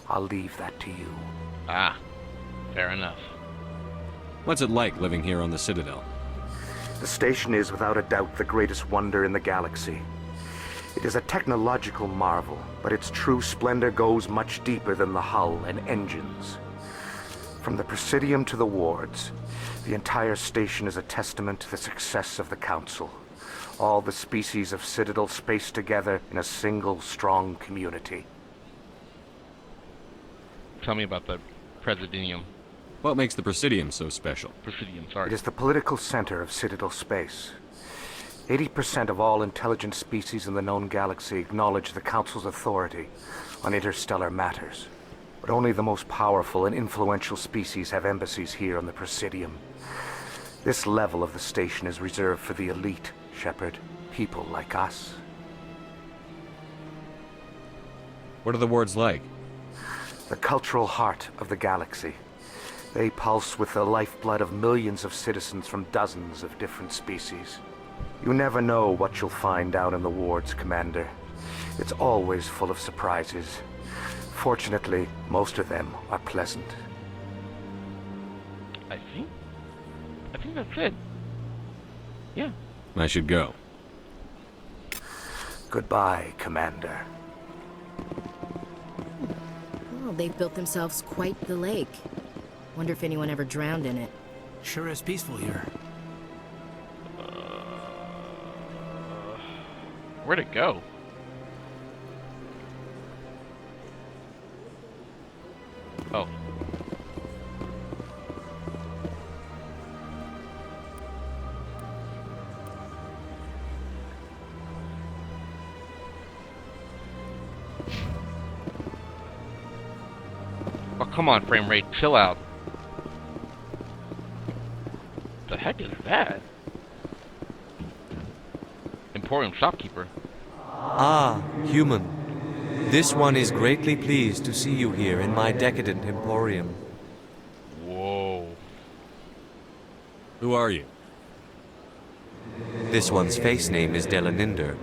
Speaker 20: I'll leave that to you.
Speaker 1: Ah, fair enough.
Speaker 3: What's it like living here on the Citadel?
Speaker 20: The station is without a doubt the greatest wonder in the galaxy. It is a technological marvel, but its true splendor goes much deeper than the hull and engines. From the Presidium to the wards, the entire station is a testament to the success of the Council. All the species of Citadel spaced together in a single, strong community.
Speaker 1: Tell me about the Presidium.
Speaker 3: What makes the Presidium so special?
Speaker 1: Presidium, sorry.
Speaker 20: It is the political center of Citadel space. 80% of all intelligent species in the known galaxy acknowledge the Council's authority on interstellar matters. But only the most powerful and influential species have embassies here on the Presidium. This level of the station is reserved for the elite, Shepard. People like us.
Speaker 3: What are the wards like?
Speaker 20: The cultural heart of the galaxy. They pulse with the lifeblood of millions of citizens from dozens of different species. You never know what you'll find down in the wards, Commander. It's always full of surprises. Fortunately, most of them are pleasant.
Speaker 1: I think that's it. Yeah.
Speaker 3: I should go.
Speaker 20: Goodbye, Commander.
Speaker 2: Well, they've built themselves quite the lake. Wonder if anyone ever drowned in it.
Speaker 5: Sure is peaceful here.
Speaker 1: Where'd it go? Oh. Oh, come on, frame rate. Chill out. The heck is that? Emporium shopkeeper.
Speaker 21: Ah, human. This one is greatly pleased to see you here in my decadent emporium.
Speaker 1: Whoa.
Speaker 3: Who are you?
Speaker 21: This one's face name is Delaninder,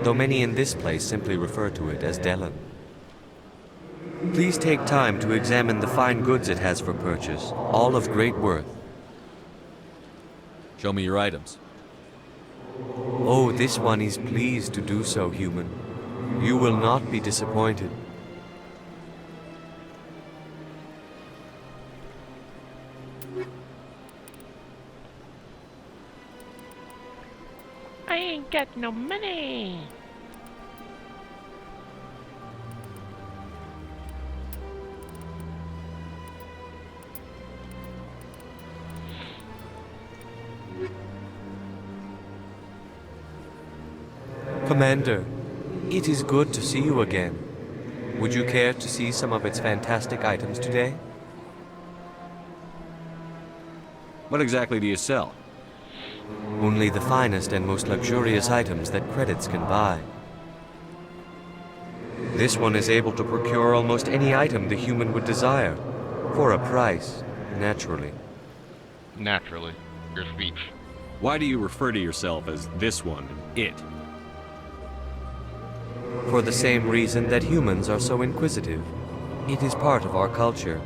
Speaker 21: though many in this place simply refer to it as Delan. Please take time to examine the fine goods it has for purchase, all of great worth.
Speaker 3: Show me your items.
Speaker 21: Oh, this one is pleased to do so, human. You will not be disappointed.
Speaker 1: I ain't got no money.
Speaker 21: Commander, it is good to see you again. Would you care to see some of its fantastic items today?
Speaker 3: What exactly do you sell?
Speaker 21: Only the finest and most luxurious items that credits can buy. This one is able to procure almost any item the human would desire, for a price, naturally.
Speaker 1: Naturally. Your speech.
Speaker 3: Why do you refer to yourself as this one and it?
Speaker 21: For the same reason that humans are so inquisitive. It is part of our culture.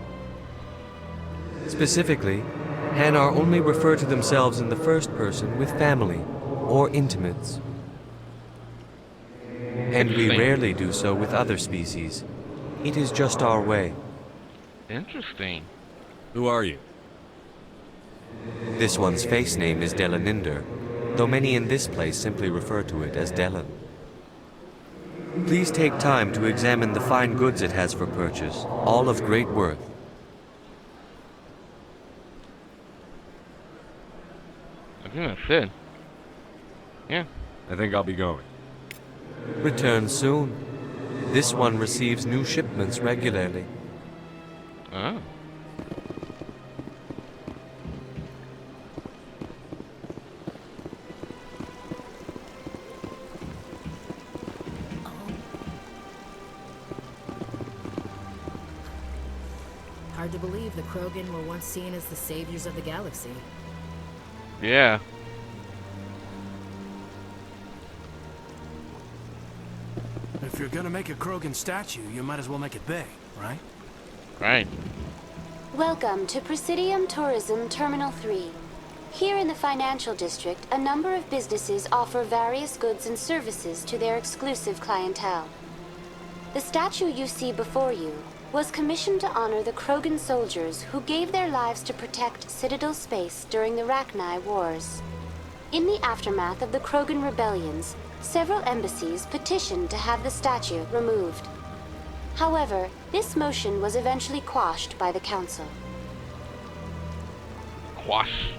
Speaker 21: Specifically, Hanar only refer to themselves in the first person with family or intimates. And we rarely do so with other species. It is just our way.
Speaker 1: Interesting.
Speaker 3: Who are you?
Speaker 21: This one's face name is Delaninder, though many in this place simply refer to it as Delan. Please take time to examine the fine goods it has for purchase, all of great worth.
Speaker 1: I think that's it. Yeah.
Speaker 3: I think I'll be going.
Speaker 21: Return soon. This one receives new shipments regularly.
Speaker 1: Oh.
Speaker 2: Hard to believe the Krogan were once seen as the saviors of the galaxy.
Speaker 1: Yeah.
Speaker 5: If you're gonna make a Krogan statue, you might as well make it big, right?
Speaker 1: Right.
Speaker 16: Welcome to Presidium Tourism Terminal 3. Here in the financial district, a number of businesses offer various goods and services to their exclusive clientele. The statue you see before you was commissioned to honor the Krogan soldiers who gave their lives to protect Citadel space during the Rachni Wars. In the aftermath of the Krogan rebellions, several embassies petitioned to have the statue removed. However, this motion was eventually quashed by the Council.
Speaker 1: Quash.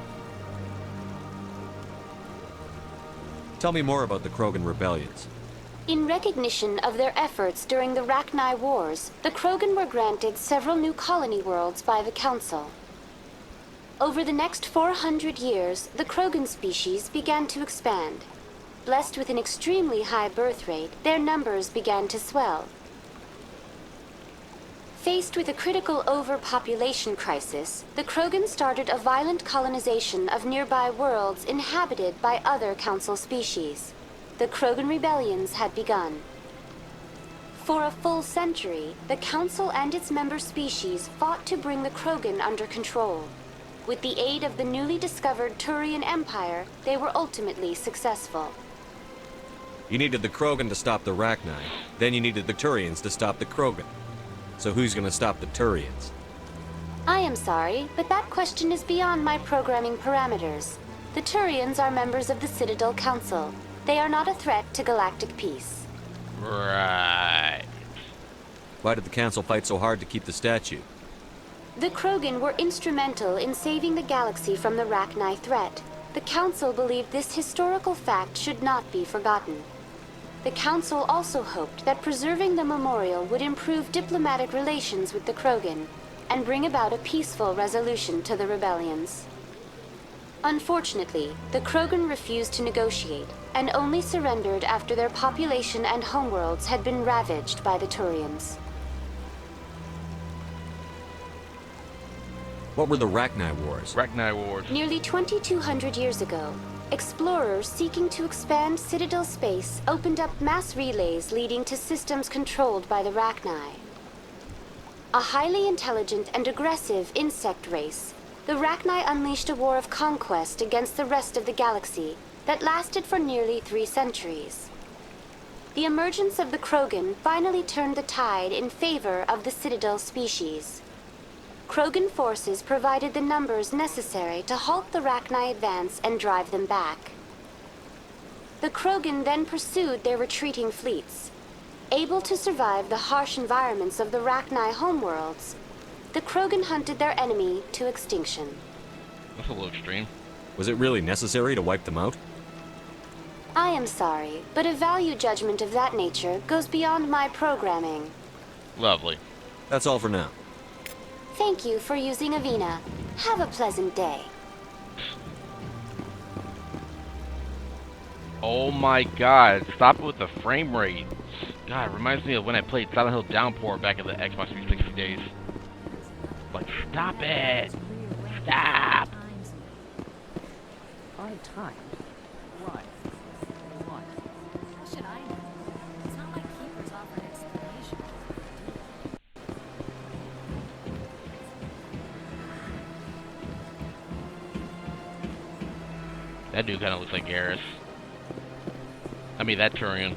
Speaker 3: Tell me more about the Krogan rebellions.
Speaker 16: In recognition of their efforts during the Rachni Wars, the Krogan were granted several new colony worlds by the Council. Over the next 400 years, the Krogan species began to expand. Blessed with an extremely high birth rate, their numbers began to swell. Faced with a critical overpopulation crisis, the Krogan started a violent colonization of nearby worlds inhabited by other Council species. The Krogan rebellions had begun. For a full century, the Council and its member species fought to bring the Krogan under control. With the aid of the newly discovered Turian Empire, they were ultimately successful.
Speaker 3: You needed the Krogan to stop the Rachni, then you needed the Turians to stop the Krogan. So who's gonna stop the Turians?
Speaker 16: I am sorry, but that question is beyond my programming parameters. The Turians are members of the Citadel Council. They are not a threat to galactic peace.
Speaker 1: Right.
Speaker 3: Why did the Council fight so hard to keep the statue?
Speaker 16: The Krogan were instrumental in saving the galaxy from the Rachni threat. The Council believed this historical fact should not be forgotten. The Council also hoped that preserving the memorial would improve diplomatic relations with the Krogan and bring about a peaceful resolution to the rebellions. Unfortunately, the Krogan refused to negotiate and only surrendered after their population and homeworlds had been ravaged by the Turians.
Speaker 3: What were the Rachni Wars?
Speaker 1: Rachni Wars.
Speaker 16: Nearly 2,200 years ago, explorers seeking to expand Citadel space opened up mass relays leading to systems controlled by the Rachni. A highly intelligent and aggressive insect race, the Rachni unleashed a war of conquest against the rest of the galaxy that lasted for nearly 3 centuries. The emergence of the Krogan finally turned the tide in favor of the Citadel species. Krogan forces provided the numbers necessary to halt the Rachni advance and drive them back. The Krogan then pursued their retreating fleets. Able to survive the harsh environments of the Rachni homeworlds, the Krogan hunted their enemy to extinction.
Speaker 1: That's a little extreme.
Speaker 3: Was it really necessary to wipe them out?
Speaker 16: I am sorry, but a value judgment of that nature goes beyond my programming.
Speaker 1: Lovely.
Speaker 3: That's all for now.
Speaker 16: Thank you for using Avina. Have a pleasant day.
Speaker 1: Oh my god, stop it with the frame rate. God, it reminds me of when I played Silent Hill Downpour back in the Xbox 360 days. Like, stop it! Stop!
Speaker 19: Hard time. Why? What?
Speaker 2: How should I know? It's not like Keepers offered explanation.
Speaker 1: That dude kind of looks like Garrus. I mean, that Turian.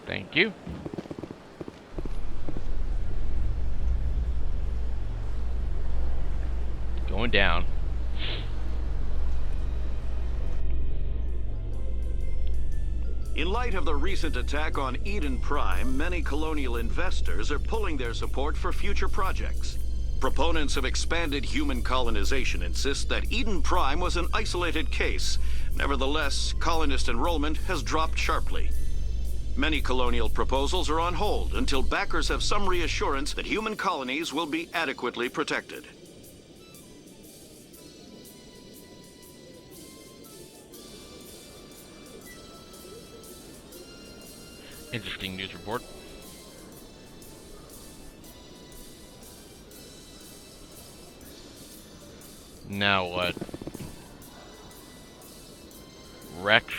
Speaker 1: Thank you. Going down.
Speaker 4: In light of the recent attack on Eden Prime, many colonial investors are pulling their support for future projects. Proponents of expanded human colonization insist that Eden Prime was an isolated case. Nevertheless, colonist enrollment has dropped sharply. Many colonial proposals are on hold until backers have some reassurance that human colonies will be adequately protected.
Speaker 1: Interesting news report. Now what? Rex?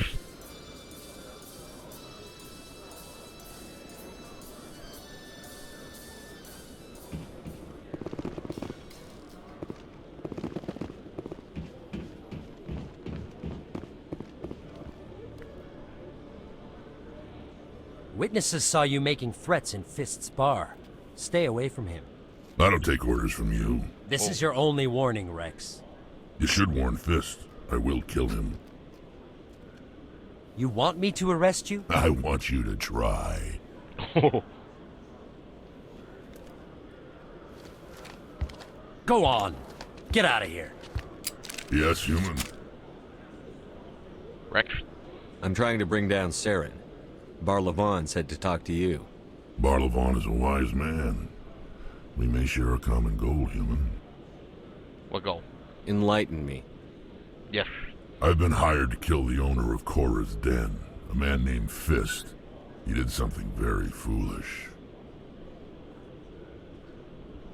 Speaker 8: Witnesses saw you making threats in Fist's bar. Stay away from him.
Speaker 22: I don't take orders from you.
Speaker 8: This is your only warning, Rex.
Speaker 22: You should warn Fist. I will kill him.
Speaker 8: You want me to arrest you?
Speaker 22: I want you to try.
Speaker 8: Go on. Get out of here.
Speaker 22: Yes, human.
Speaker 1: Rex?
Speaker 3: I'm trying to bring down Saren. Barlavon said to talk to you.
Speaker 22: Barlavon is a wise man. We may share a common goal, human.
Speaker 1: What goal?
Speaker 3: Enlighten me.
Speaker 1: Yes.
Speaker 22: I've been hired to kill the owner of Korra's den, a man named Fist. He did something very foolish.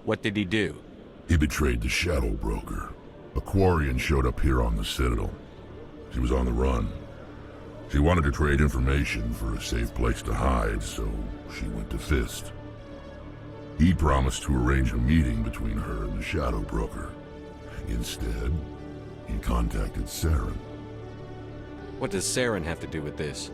Speaker 3: What did he do?
Speaker 22: He betrayed the Shadow Broker. A Quarian showed up here on the Citadel. She was on the run. She wanted to trade information for a safe place to hide, so she went to Fist. He promised to arrange a meeting between her and the Shadow Broker. Instead, he contacted Saren.
Speaker 3: What does Saren have to do with this?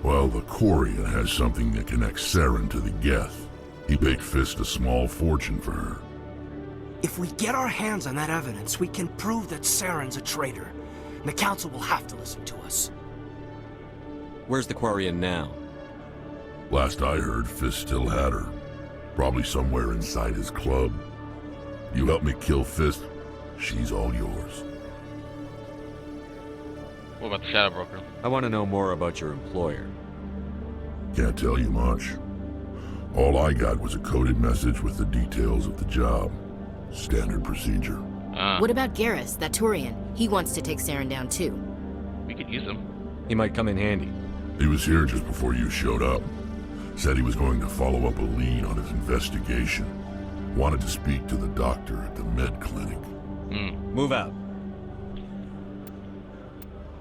Speaker 22: Well, the Quarian has something that connects Saren to the Geth. He paid Fist a small fortune for her.
Speaker 5: If we get our hands on that evidence, we can prove that Saren's a traitor. And the Council will have to listen to us.
Speaker 3: Where's the Quarian now?
Speaker 22: Last I heard, Fist still had her. Probably somewhere inside his club. You help me kill Fist, she's all yours.
Speaker 1: What about the Shadow Broker?
Speaker 3: I want to know more about your employer.
Speaker 22: Can't tell you much. All I got was a coded message with the details of the job. Standard procedure.
Speaker 2: What about Garrus, that Turian? He wants to take Saren down too.
Speaker 1: We could use him.
Speaker 3: He might come in handy.
Speaker 22: He was here just before you showed up. Said he was going to follow up a lead on his investigation. Wanted to speak to the doctor at the med clinic.
Speaker 3: Move out.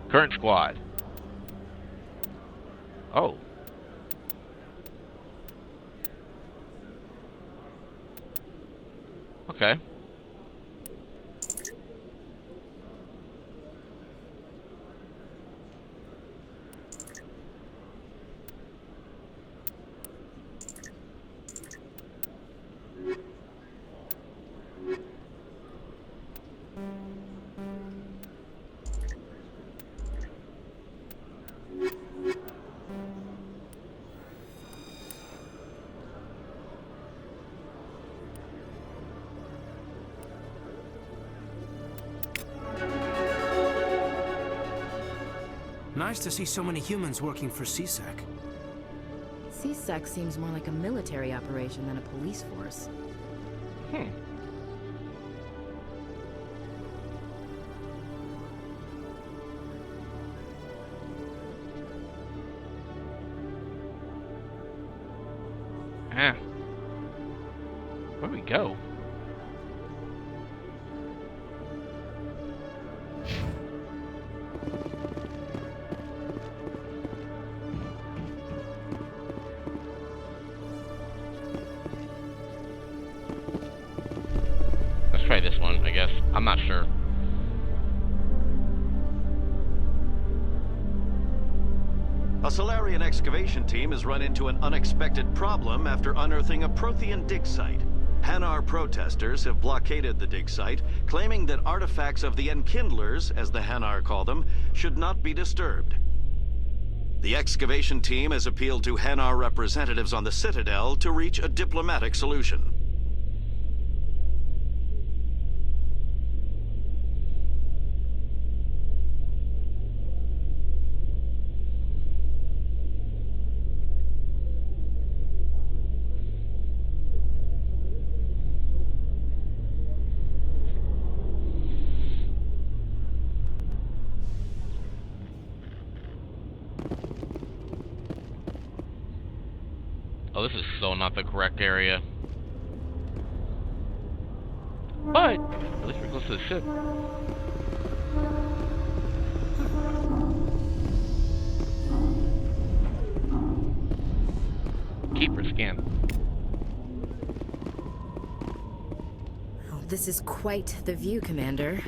Speaker 1: Current squad. Oh. Okay.
Speaker 5: Nice to see so many humans working for CSEC.
Speaker 2: CSEC seems more like a military operation than a police force.
Speaker 1: Where do we go? Let's try this one, I guess. I'm not sure.
Speaker 4: A Solarian excavation team has run into an unexpected problem after unearthing a Prothean dig site. Hanar protesters have blockaded the dig site, claiming that artifacts of the Enkindlers, as the Hanar call them, should not be disturbed. The excavation team has appealed to Hanar representatives on the Citadel to reach a diplomatic solution.
Speaker 1: this is so not the correct area. But at least we're close to the ship. Keeper scan.
Speaker 2: Oh, this is quite the view, Commander.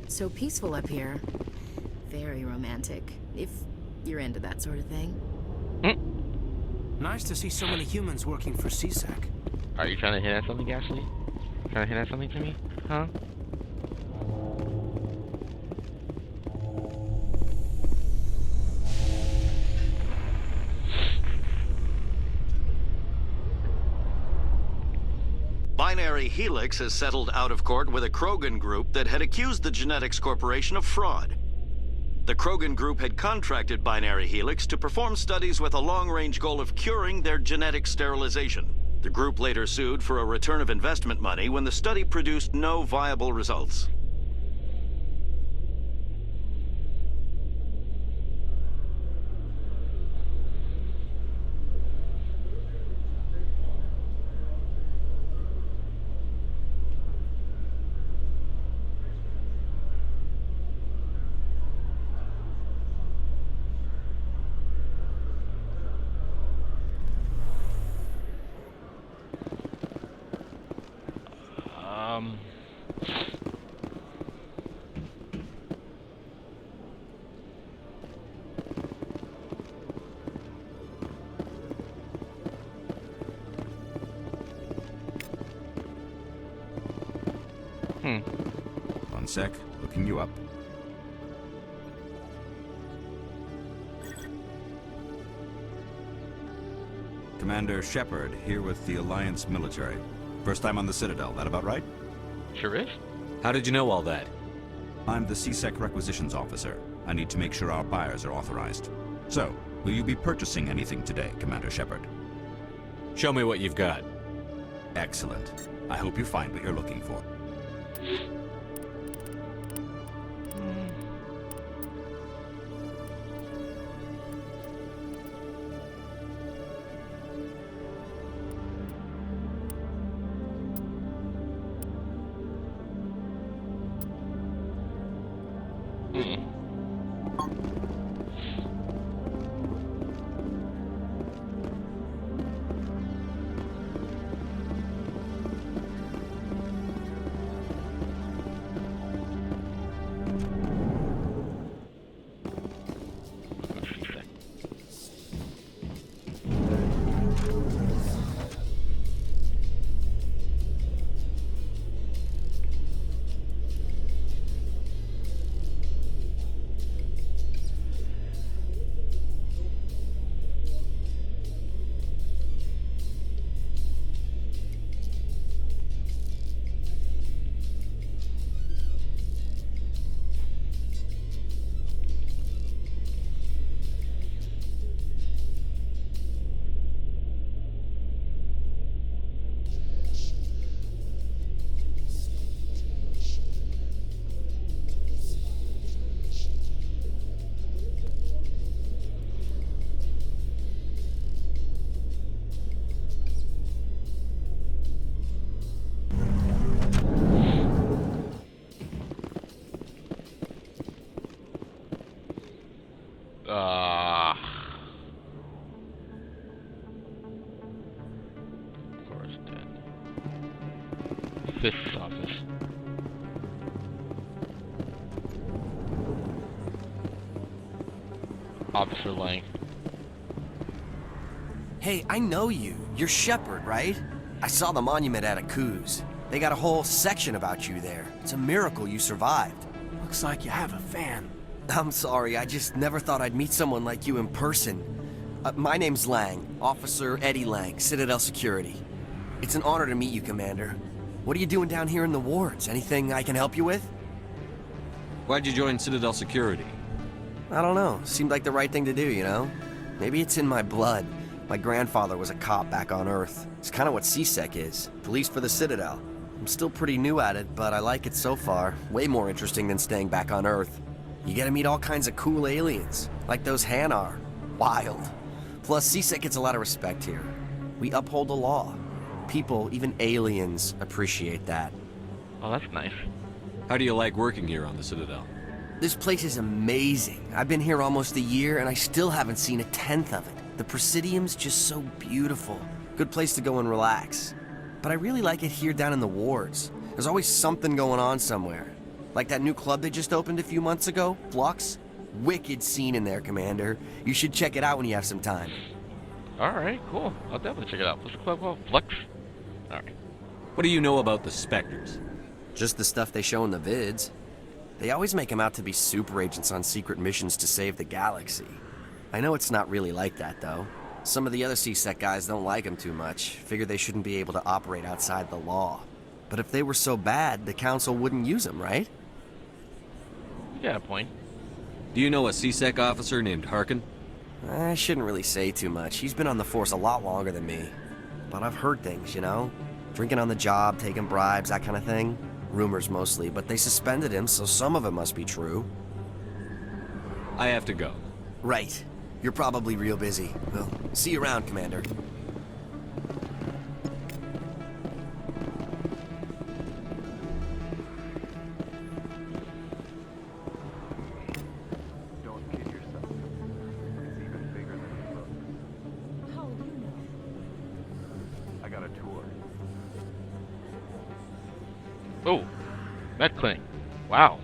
Speaker 2: So peaceful up here. Very romantic, if you're into that sort of thing.
Speaker 5: Nice to see so many humans working for CSEC.
Speaker 1: Are you trying to hit at something, Ashley? Trying to hit at something to me? Huh?
Speaker 4: Binary Helix has settled out of court with a Krogan group that had accused the Genetics Corporation of fraud. The Krogan group had contracted Binary Helix to perform studies with a long-range goal of curing their genetic sterilization. The group later sued for a return of investment money when the study produced no viable results.
Speaker 9: One sec, looking you up. Commander Shepard, here with the Alliance military. First time on the Citadel, that about right?
Speaker 1: Sure is.
Speaker 3: How did you know all that?
Speaker 9: I'm the CSEC requisitions officer. I need to make sure our buyers are authorized. So, will you be purchasing anything today, Commander Shepard?
Speaker 3: Show me what you've got.
Speaker 9: Excellent. I hope you find what you're looking for.
Speaker 1: Fifth office. Officer Lang.
Speaker 14: Hey, I know you. You're Shepard, right? I saw the monument at Aku's. They got a whole section about you there. It's a miracle you survived.
Speaker 5: Looks like you have a fan.
Speaker 14: I'm sorry, I just never thought I'd meet someone like you in person. My name's Lang, Officer Eddie Lang, Citadel Security. It's an honor to meet you, Commander. What are you doing down here in the wards? Anything I can help you with?
Speaker 3: Why'd you join Citadel Security?
Speaker 14: I don't know. Seemed like the right thing to do, you know? Maybe it's in my blood. My grandfather was a cop back on Earth. It's kind of what CSEC is. Police for the Citadel. I'm still pretty new at it, but I like it so far. Way more interesting than staying back on Earth. You get to meet all kinds of cool aliens, like those Hanar. Wild. Plus, CSEC gets a lot of respect here. We uphold the law. People, even aliens, appreciate that.
Speaker 1: Oh, that's nice.
Speaker 3: How do you like working here on the Citadel?
Speaker 14: This place is amazing. I've been here almost a year, and I still haven't seen a tenth of it. The Presidium's just so beautiful. Good place to go and relax. But I really like it here down in the wards. There's always something going on somewhere. Like that new club they just opened a few months ago, Flux. Wicked scene in there, Commander. You should check it out when you have some time.
Speaker 1: Alright, cool. I'll definitely check it out. What's the club called? Flux? Alright.
Speaker 3: What do you know about the Spectres?
Speaker 14: Just the stuff they show in the vids. They always make them out to be super agents on secret missions to save the galaxy. I know it's not really like that, though. Some of the other C-Sec guys don't like them too much. Figure they shouldn't be able to operate outside the law. But if they were so bad, the Council wouldn't use them, right?
Speaker 1: You got a point.
Speaker 3: Do you know a C-Sec officer named Harkin?
Speaker 14: I shouldn't really say too much. He's been on the force a lot longer than me. But I've heard things, you know? Drinking on the job, taking bribes, that kind of thing. Rumors mostly, but they suspended him, so some of it must be true.
Speaker 3: I have to go.
Speaker 14: Right. You're probably real busy. Well, see you around, Commander.
Speaker 18: Don't kid yourself. It's even bigger than it looks.
Speaker 2: How do you know?
Speaker 18: I got a tour.
Speaker 1: Oh, med clinic. Wow.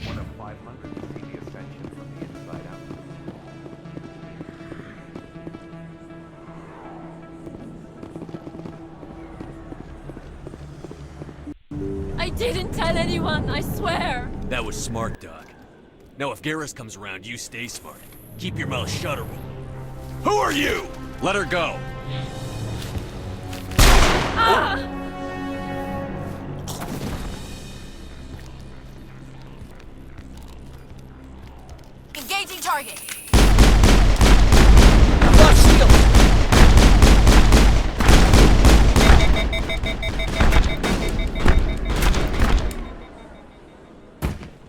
Speaker 18: One of 500 to see the ascension from the inside out.
Speaker 15: I didn't tell anyone, I swear!
Speaker 3: That was smart, Doc. Now if Garrus comes around, you stay smart. Keep your mouth shut or Who are you? Let her go.
Speaker 15: Ah!
Speaker 2: Engaging target.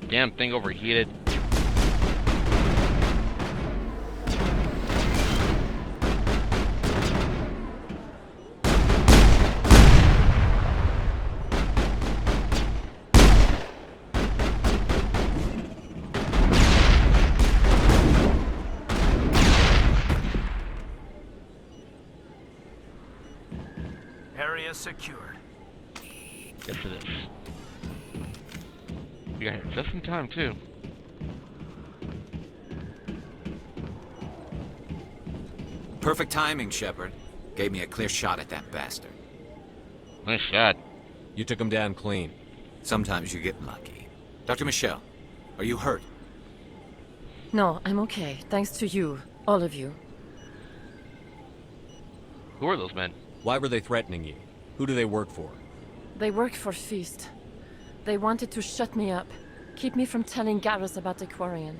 Speaker 1: Damn thing overheated.
Speaker 5: Area secured.
Speaker 1: Yes, it is. We got here just in time, too.
Speaker 17: Perfect timing, Shepard. Gave me a clear shot at that bastard.
Speaker 1: Nice shot.
Speaker 3: You took him down clean.
Speaker 17: Sometimes you get lucky. Dr. Michelle, are you hurt?
Speaker 12: No, I'm okay. Thanks to you. All of you.
Speaker 1: Who are those men?
Speaker 3: Why were they threatening you? Who do they work for?
Speaker 12: They work for Feast. They wanted to shut me up. Keep me from telling Garrus about the Quarian.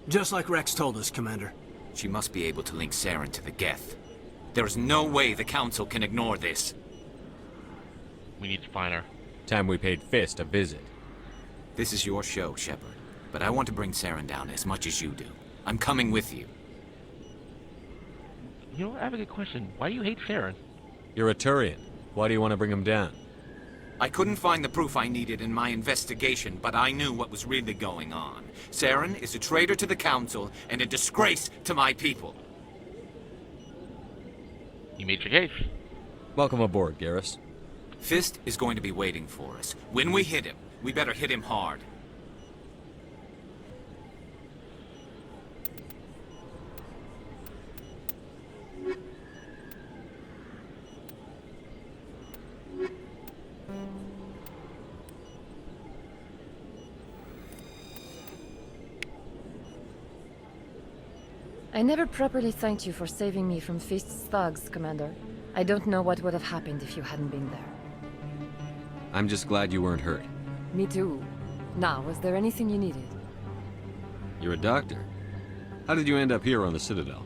Speaker 5: Just like Rex told us, Commander.
Speaker 17: She must be able to link Saren to the Geth. There is no way the Council can ignore this.
Speaker 1: We need to find her.
Speaker 3: Time we paid Fist a visit.
Speaker 17: This is your show, Shepard. But I want to bring Saren down as much as you do. I'm coming with you.
Speaker 1: You know what? I have a good question. Why do you hate Saren?
Speaker 3: You're a Turian. Why do you want to bring him down?
Speaker 17: I couldn't find the proof I needed in my investigation, but I knew what was really going on. Saren is a traitor to the Council and a disgrace to my people.
Speaker 1: You made your case.
Speaker 3: Welcome aboard, Garrus.
Speaker 17: Fist is going to be waiting for us. When we hit him, we better hit him hard.
Speaker 12: I never properly thanked you for saving me from Feast's thugs, Commander. I don't know what would have happened if you hadn't been there.
Speaker 3: I'm just glad you weren't hurt.
Speaker 12: Me too. Now, was there anything you needed?
Speaker 3: You're a doctor. How did you end up here on the Citadel?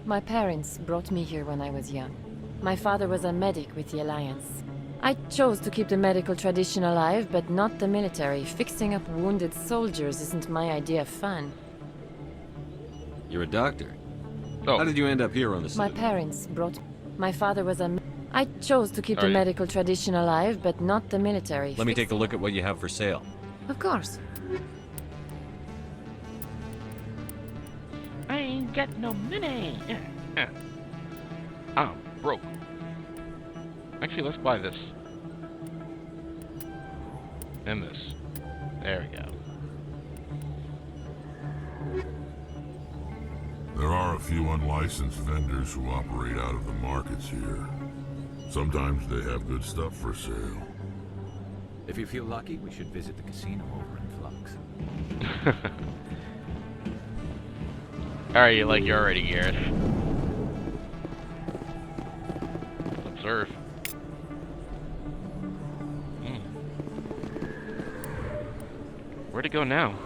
Speaker 12: My parents brought me here when I was young. My father was a medic with the Alliance. I chose to keep the medical tradition alive, but not the military. Fixing up wounded soldiers isn't my idea of fun.
Speaker 3: You're a doctor.
Speaker 1: Oh.
Speaker 3: How did you end up here on the
Speaker 15: My
Speaker 3: Citadel?
Speaker 15: parents brought... My father was a... I chose to keep the medical tradition alive, but not the military.
Speaker 3: Let me take a look at what you have for sale.
Speaker 15: Of course.
Speaker 1: I ain't got no money. I'm broke. Actually, let's buy this. And this. There we go.
Speaker 22: There are a few unlicensed vendors who operate out of the markets here. Sometimes they have good stuff for sale.
Speaker 7: If you feel lucky, we should visit the casino over in Flux.
Speaker 1: Alright, you're already, Gareth. Observe. Where'd it go now?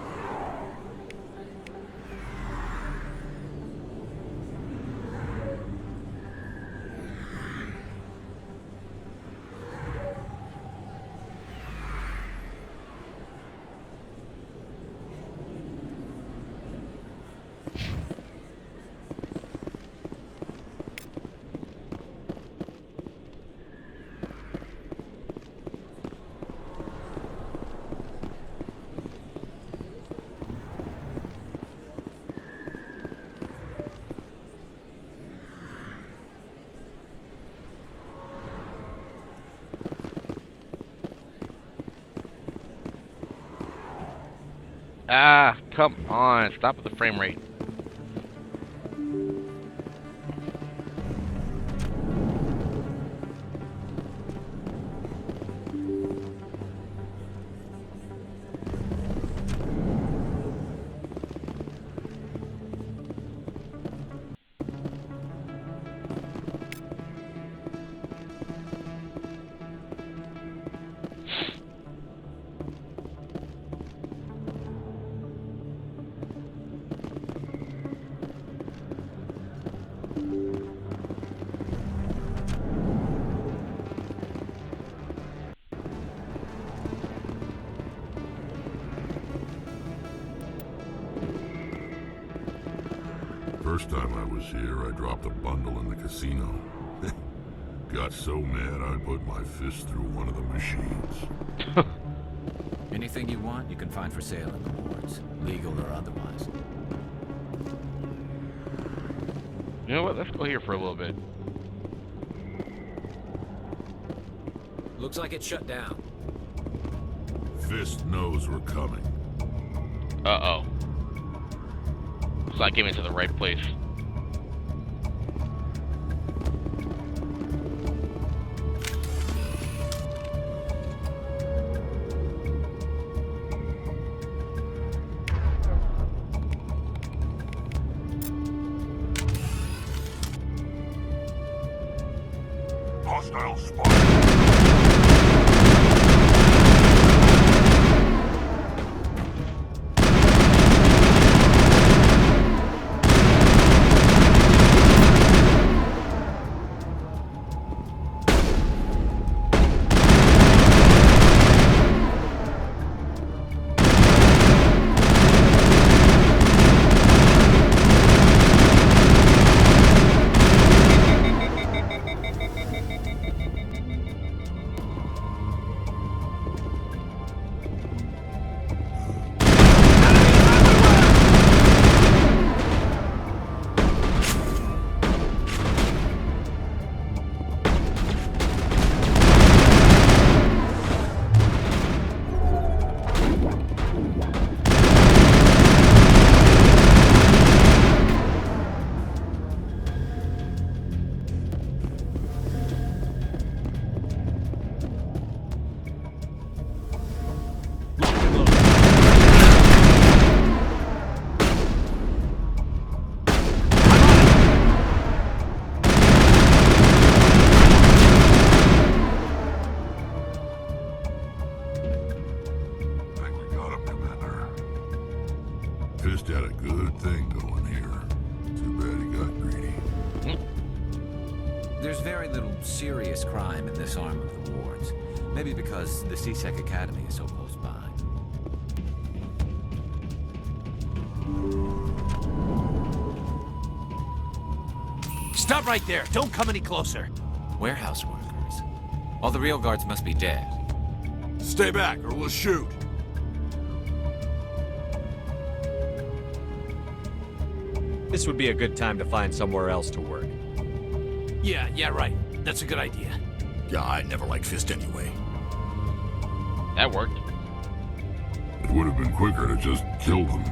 Speaker 1: Ah, come on. Stop with the frame rate.
Speaker 22: First time I was here, I dropped a bundle in the casino. Got so mad I put my fist through one of the machines.
Speaker 7: Anything you want, you can find for sale in the wards, legal or otherwise.
Speaker 1: You know what? Let's go here for a little bit.
Speaker 7: Looks like it's shut down.
Speaker 22: Fist knows we're coming.
Speaker 1: Uh-oh. So I came into the right place.
Speaker 22: Hostile spot. Fist had a good thing going here. Too bad he got greedy.
Speaker 7: There's very little serious crime in this arm of the wards. Maybe because the C-Sec Academy is so close by.
Speaker 17: Stop right there. Don't come any closer.
Speaker 7: Warehouse workers. All the real guards must be dead.
Speaker 11: Stay back or we'll shoot.
Speaker 3: This would be a good time to find somewhere else to work.
Speaker 5: Yeah, right. That's a good idea.
Speaker 11: Yeah, I never liked Fist anyway.
Speaker 1: That worked.
Speaker 22: It would have been quicker to just kill them.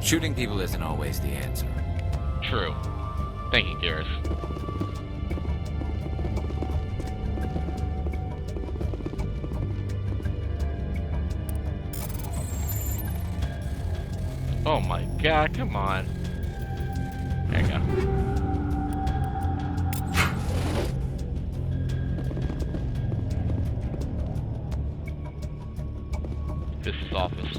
Speaker 7: Shooting people isn't always the answer.
Speaker 1: True. Thank you, Garrus. Oh my god, come on. There you go. This is office.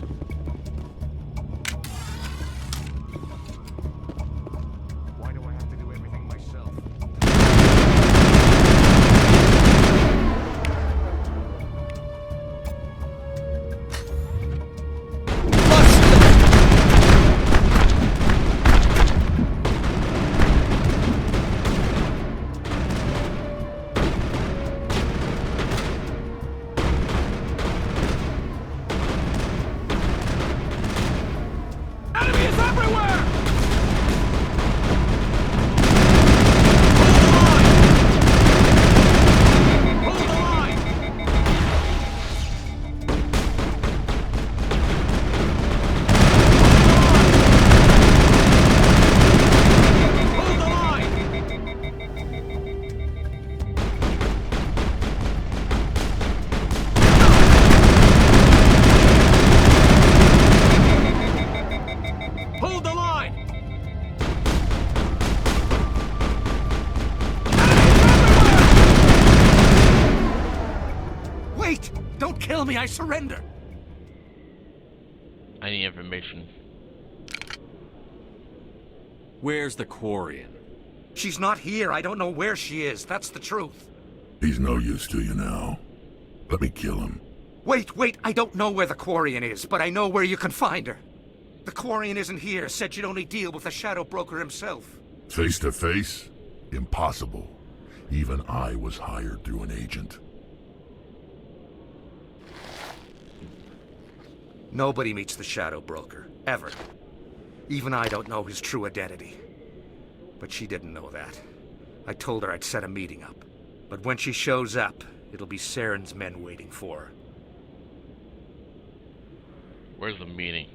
Speaker 11: Why do I have to do everything myself?
Speaker 17: Kill me, I surrender.
Speaker 1: I need information.
Speaker 3: Where's the Quarian?
Speaker 17: She's not here. I don't know where she is. That's the truth.
Speaker 22: He's no use to you now. Let me kill him.
Speaker 17: Wait. I don't know where the Quarian is, but I know where you can find her. The Quarian isn't here. Said you'd only deal with the Shadow Broker himself.
Speaker 22: Face to face? Impossible. Even I was hired through an agent.
Speaker 17: Nobody meets the Shadow Broker, ever. Even I don't know his true identity. But she didn't know that. I told her I'd set a meeting up. But when she shows up, it'll be Saren's men waiting for her.
Speaker 1: Where's the meeting?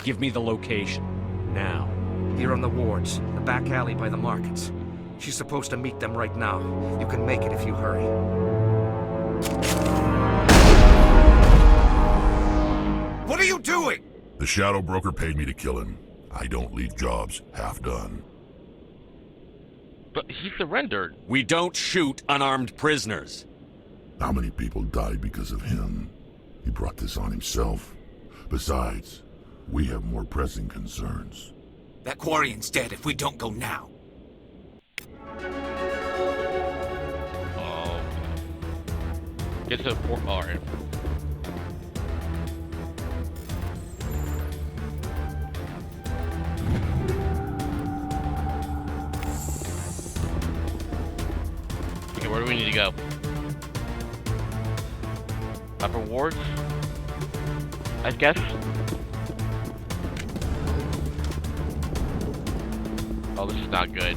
Speaker 3: Give me the location. Now.
Speaker 17: Here on the wards, the back alley by the markets. She's supposed to meet them right now. You can make it if you hurry.
Speaker 11: What are you doing?
Speaker 22: The Shadow Broker paid me to kill him. I don't leave jobs half done.
Speaker 1: But he surrendered.
Speaker 3: We don't shoot unarmed prisoners.
Speaker 22: How many people died because of him? He brought this on himself. Besides, we have more pressing concerns.
Speaker 17: That Quarian's dead if we don't go now.
Speaker 1: Oh. Get to the port. Alright. Okay, where do we need to go? Upper wards? I guess? Oh, this is not good.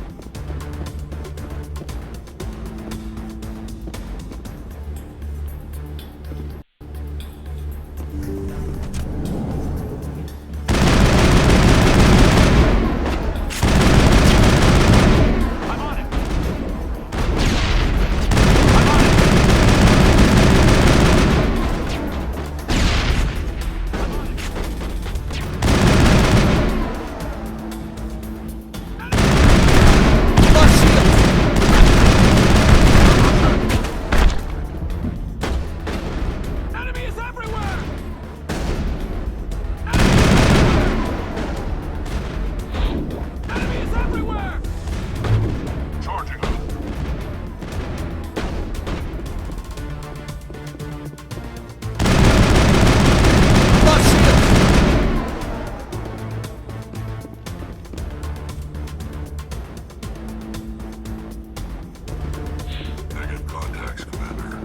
Speaker 22: Relax, Commander.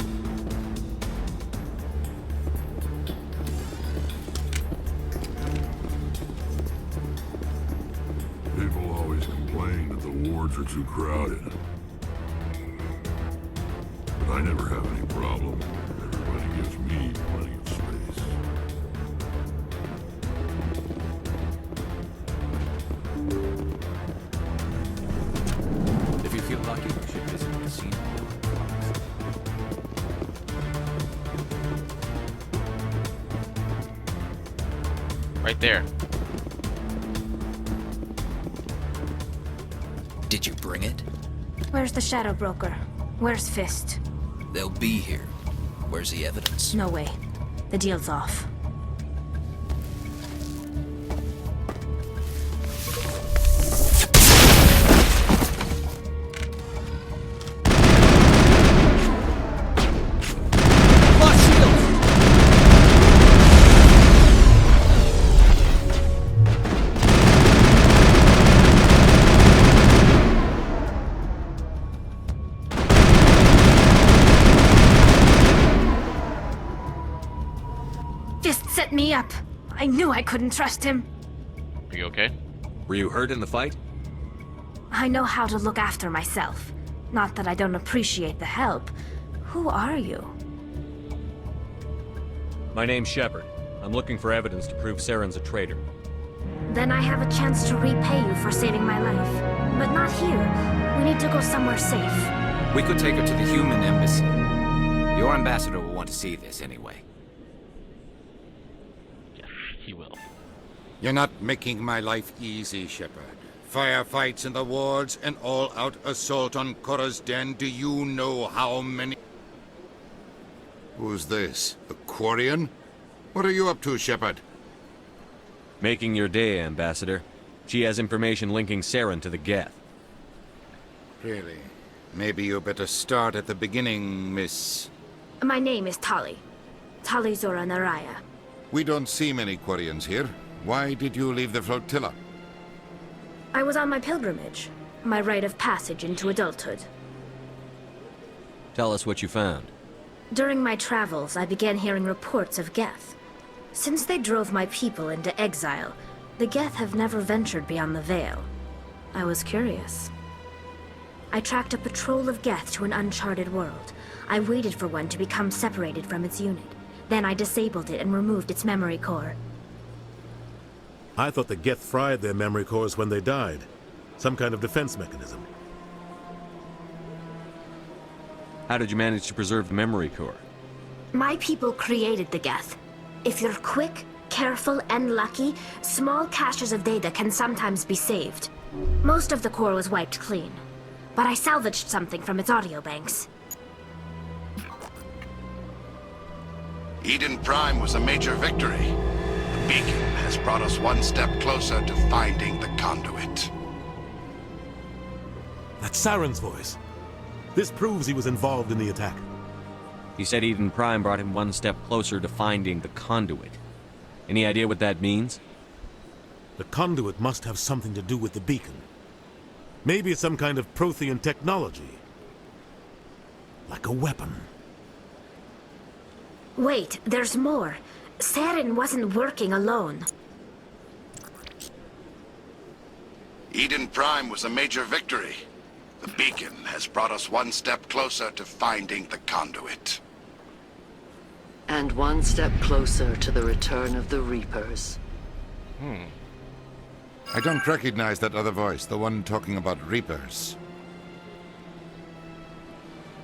Speaker 22: People always complain that the wards are too crowded. But I never have any problem. Everybody gives me plenty of space.
Speaker 7: If you feel lucky, you should visit the casino.
Speaker 1: Right there.
Speaker 10: Did you bring it?
Speaker 13: Where's the Shadow Broker? Where's Fist?
Speaker 10: They'll be here. Where's the evidence?
Speaker 13: No way. The deal's off. Set me up. I knew I couldn't trust him.
Speaker 1: Are you okay?
Speaker 3: Were you hurt in the fight?
Speaker 13: I know how to look after myself. Not that I don't appreciate the help. Who are you?
Speaker 3: My name's Shepard. I'm looking for evidence to prove Saren's a traitor.
Speaker 13: Then I have a chance to repay you for saving my life. But not here. We need to go somewhere safe.
Speaker 7: We could take her to the human embassy. Your ambassador will want to see this anyway.
Speaker 1: He will.
Speaker 11: You're not making my life easy, Shepard. Firefights in the wards, an all-out assault on Korra's den. Do you know how many... Who's this? A Quarian? What are you up to, Shepard?
Speaker 3: Making your day, Ambassador. She has information linking Saren to the Geth.
Speaker 11: Really? Maybe you better start at the beginning, Miss...
Speaker 13: My name is Tali. Tali Zora Naraya.
Speaker 11: We don't see many Quarians here. Why did you leave the flotilla?
Speaker 13: I was on my pilgrimage. My rite of passage into adulthood.
Speaker 3: Tell us what you found.
Speaker 13: During my travels, I began hearing reports of Geth. Since they drove my people into exile, the Geth have never ventured beyond the Veil. I was curious. I tracked a patrol of Geth to an uncharted world. I waited for one to become separated from its unit. Then I disabled it and removed its memory core.
Speaker 6: I thought the Geth fried their memory cores when they died. Some kind of defense mechanism.
Speaker 3: How did you manage to preserve the memory core?
Speaker 13: My people created the Geth. If you're quick, careful, and lucky, small caches of data can sometimes be saved. Most of the core was wiped clean, but I salvaged something from its audio banks.
Speaker 23: Eden Prime was a major victory. The beacon has brought us one step closer to finding the conduit.
Speaker 6: That's Saren's voice. This proves he was involved in the attack.
Speaker 3: He said Eden Prime brought him one step closer to finding the conduit. Any idea what that means?
Speaker 6: The conduit must have something to do with the beacon. Maybe it's some kind of Prothean technology. Like a weapon.
Speaker 13: Wait, there's more. Saren wasn't working alone.
Speaker 23: Eden Prime was a major victory. The beacon has brought us one step closer to finding the conduit.
Speaker 24: And one step closer to the return of the Reapers.
Speaker 11: I don't recognize that other voice, the one talking about Reapers.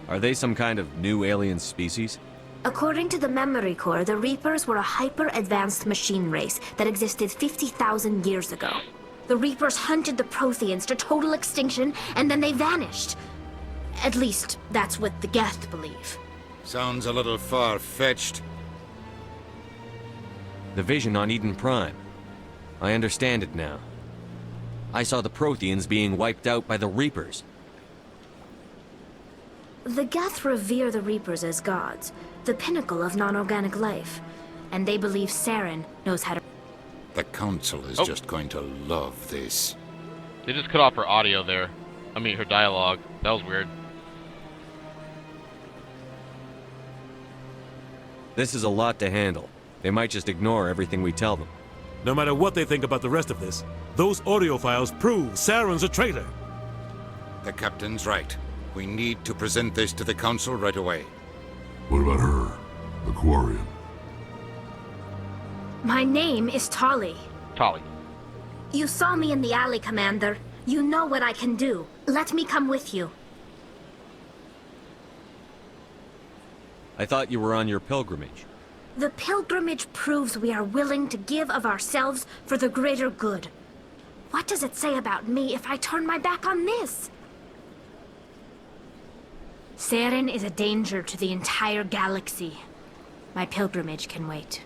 Speaker 3: Are they some kind of new alien species?
Speaker 13: According to the memory core, the Reapers were a hyper-advanced machine race that existed 50,000 years ago. The Reapers hunted the Protheans to total extinction, and then they vanished. At least, that's what the Geth believe.
Speaker 11: Sounds a little far-fetched.
Speaker 3: The vision on Eden Prime. I understand it now. I saw the Protheans being wiped out by the Reapers.
Speaker 13: The Geth revere the Reapers as gods, the pinnacle of non-organic life. And they believe Saren knows how to...
Speaker 11: The Council is just going to love this.
Speaker 1: They just cut off her audio there. I mean, her dialogue. That was weird.
Speaker 3: This is a lot to handle. They might just ignore everything we tell them.
Speaker 6: No matter what they think about the rest of this, those audio files prove Saren's a traitor.
Speaker 11: The captain's right. We need to present this to the Council right away.
Speaker 22: What about her? The Quarian?
Speaker 13: My name is Tolly.
Speaker 1: Tolly.
Speaker 13: You saw me in the alley, Commander. You know what I can do. Let me come with you.
Speaker 3: I thought you were on your pilgrimage.
Speaker 13: The pilgrimage proves we are willing to give of ourselves for the greater good. What does it say about me if I turn my back on this? Saren is a danger to the entire galaxy. My pilgrimage can wait.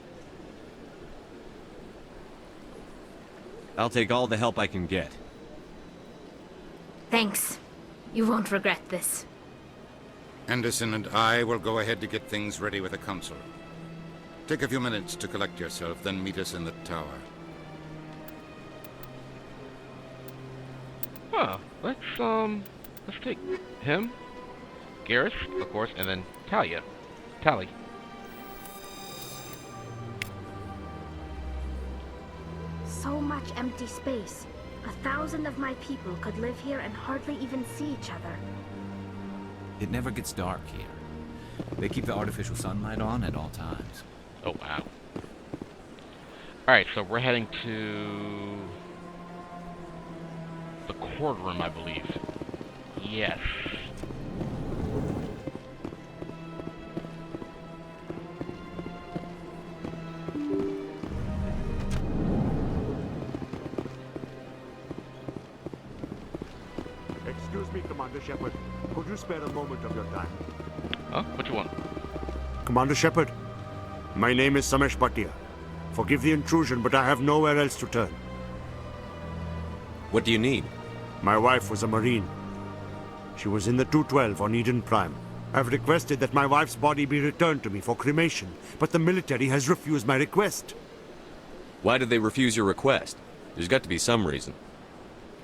Speaker 3: I'll take all the help I can get.
Speaker 13: Thanks. You won't regret this.
Speaker 11: Anderson and I will go ahead to get things ready with the Council. Take a few minutes to collect yourself, then meet us in the tower.
Speaker 1: Let's take him, Garrus, of course, and then Tally.
Speaker 13: So much empty space. 1,000 of my people could live here and hardly even see each other.
Speaker 7: It never gets dark here. They keep the artificial sunlight on at all times.
Speaker 1: Oh, wow. Alright, so we're heading to the courtroom, I believe. Yes.
Speaker 18: Excuse me, Commander Shepard. Could you spare a moment of your time?
Speaker 1: Huh? What you want?
Speaker 18: Commander Shepard, my name is Samesh Bhatia. Forgive the intrusion, but I have nowhere else to turn.
Speaker 3: What do you need?
Speaker 18: My wife was a Marine. She was in the 212 on Eden Prime. I've requested that my wife's body be returned to me for cremation, but the military has refused my request.
Speaker 3: Why did they refuse your request? There's got to be some reason.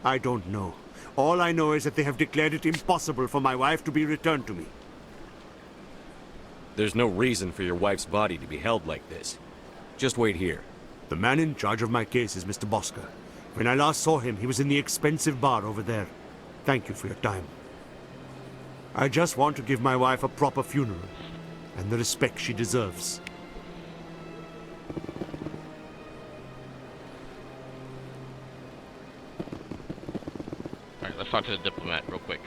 Speaker 18: I don't know. All I know is that they have declared it impossible for my wife to be returned to me.
Speaker 3: There's no reason for your wife's body to be held like this. Just wait here.
Speaker 18: The man in charge of my case is Mr. Bosker. When I last saw him, he was in the expensive bar over there. Thank you for your time. I just want to give my wife a proper funeral, and the respect she deserves.
Speaker 1: Alright, let's talk to the diplomat real quick.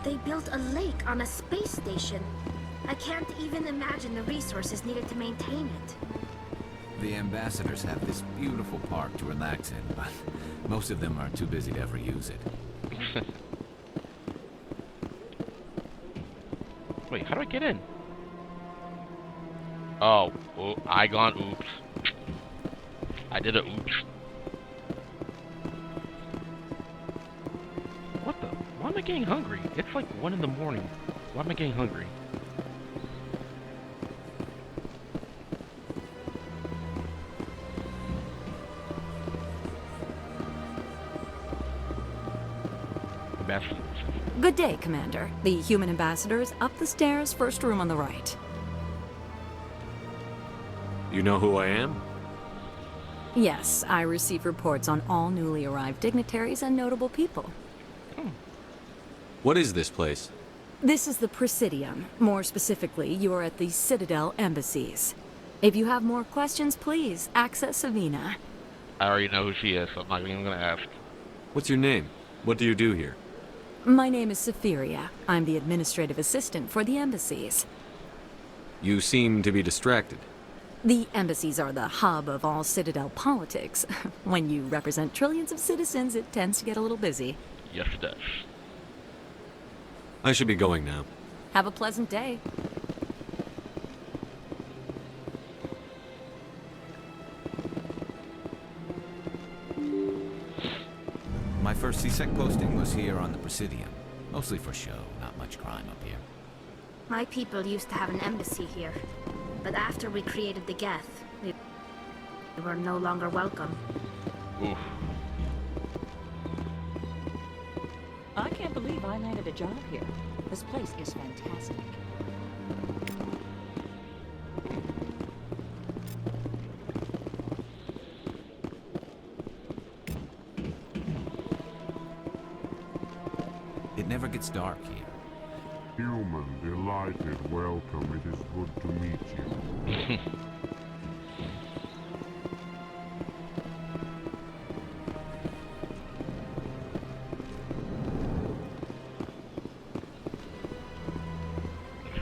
Speaker 13: They built a lake on a space station. I can't even imagine the resources needed to maintain it.
Speaker 7: The ambassadors have this beautiful park to relax in, but most of them are too busy to ever use it.
Speaker 1: Wait, how do I get in? Oh, I gone oops. I did a oops. What the? Why am I getting hungry? It's like 1 in the morning. Why am I getting hungry?
Speaker 16: Good day, Commander. The human ambassador is up the stairs, first room on the right.
Speaker 3: You know who I am?
Speaker 16: Yes, I receive reports on all newly arrived dignitaries and notable people.
Speaker 3: What is this place?
Speaker 16: This is the Presidium. More specifically, you are at the Citadel embassies. If you have more questions, please access Savina.
Speaker 1: I already know who she is, so I'm not even gonna ask.
Speaker 3: What's your name? What do you do here?
Speaker 16: My name is Safiria. I'm the administrative assistant for the embassies.
Speaker 3: You seem to be distracted.
Speaker 16: The embassies are the hub of all Citadel politics. When you represent trillions of citizens, it tends to get a little busy.
Speaker 1: Yes, it does.
Speaker 3: I should be going now.
Speaker 16: Have a pleasant day.
Speaker 7: My first C-Sec posting was here on the Presidium. Mostly for show, not much crime up here.
Speaker 13: My people used to have an embassy here. But after we created the Geth, we were no longer welcome.
Speaker 1: Oof.
Speaker 16: I can't believe believe I landed a job here. This place is fantastic.
Speaker 7: It never gets dark here.
Speaker 8: Human, delighted, welcome. It is good to meet you.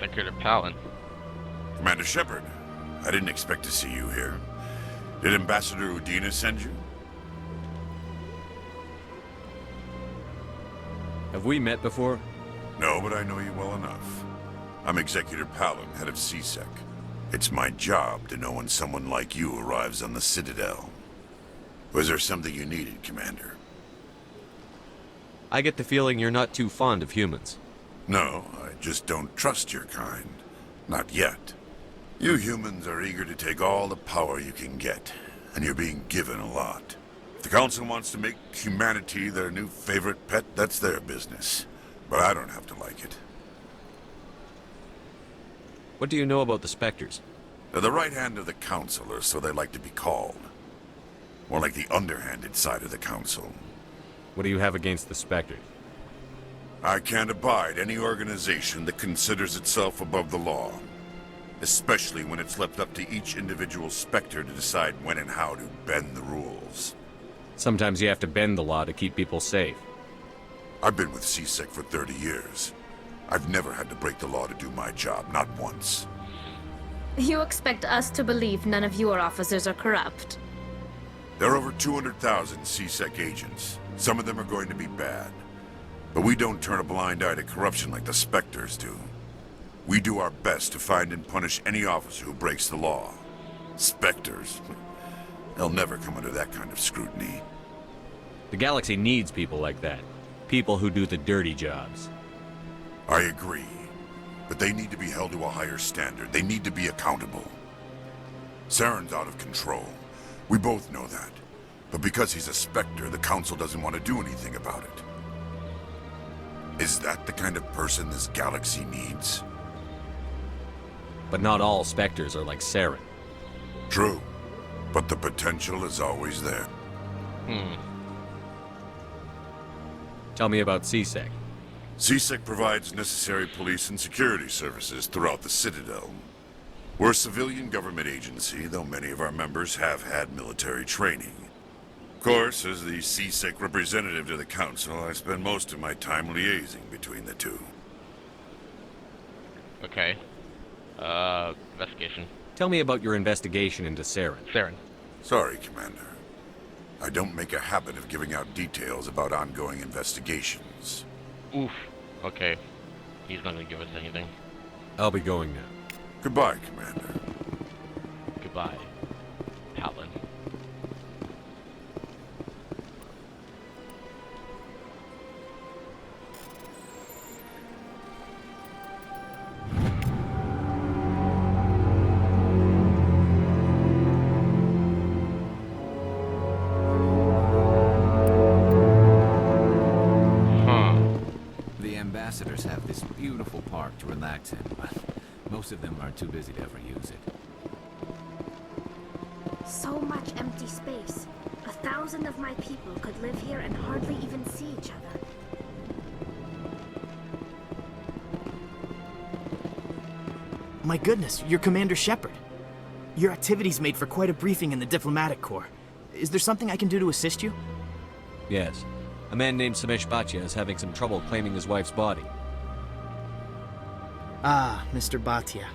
Speaker 1: Secretary Palin.
Speaker 23: Commander Shepard, I didn't expect to see you here. Did Ambassador Udina send you?
Speaker 3: Have we met before?
Speaker 23: No, but I know you well enough. I'm Executor Palin, head of CSEC. It's my job to know when someone like you arrives on the Citadel. Was there something you needed, Commander?
Speaker 3: I get the feeling you're not too fond of humans.
Speaker 23: No, I just don't trust your kind. Not yet. You humans are eager to take all the power you can get, and you're being given a lot. If the Council wants to make humanity their new favorite pet, that's their business. But I don't have to like it.
Speaker 3: What do you know about the Spectres?
Speaker 23: They're the right hand of the Council, or so they like to be called. More like the underhanded side of the Council.
Speaker 3: What do you have against the Spectres?
Speaker 23: I can't abide any organization that considers itself above the law. Especially when it's left up to each individual Spectre to decide when and how to bend the rules.
Speaker 3: Sometimes you have to bend the law to keep people safe.
Speaker 23: I've been with CSEC for 30 years. I've never had to break the law to do my job, not once.
Speaker 13: You expect us to believe none of your officers are corrupt?
Speaker 23: There are over 200,000 CSEC agents. Some of them are going to be bad. But we don't turn a blind eye to corruption like the Spectres do. We do our best to find and punish any officer who breaks the law. Spectres, they'll never come under that kind of scrutiny.
Speaker 3: The galaxy needs people like that. People who do the dirty jobs.
Speaker 23: I agree. But they need to be held to a higher standard. They need to be accountable. Saren's out of control. We both know that. But because he's a Spectre, the Council doesn't want to do anything about it. Is that the kind of person this galaxy needs?
Speaker 3: But not all Spectres are like Saren.
Speaker 23: True. But the potential is always there.
Speaker 3: Tell me about CSEC.
Speaker 23: CSEC provides necessary police and security services throughout the Citadel. We're a civilian government agency, though many of our members have had military training. Of course, as the CSEC representative to the Council, I spend most of my time liaising between the two.
Speaker 1: Okay. Investigation.
Speaker 3: Tell me about your investigation into Saren.
Speaker 1: Saren.
Speaker 23: Sorry, Commander. I don't make a habit of giving out details about ongoing investigations.
Speaker 1: Oof. Okay. He's not gonna give us anything.
Speaker 3: I'll be going now.
Speaker 23: Goodbye, Commander.
Speaker 1: Goodbye, Palin.
Speaker 7: The ambassadors have this beautiful park to relax in, but most of them are too busy to ever use it.
Speaker 13: So much empty space. 1,000 of my people could live here and hardly even see each other.
Speaker 19: My goodness, you're Commander Shepard. Your activities made for quite a briefing in the diplomatic corps. Is there something I can do to assist you?
Speaker 3: Yes. A man named Samesh Bhatia is having some trouble claiming his wife's body.
Speaker 19: Ah, Mr. Bhatia.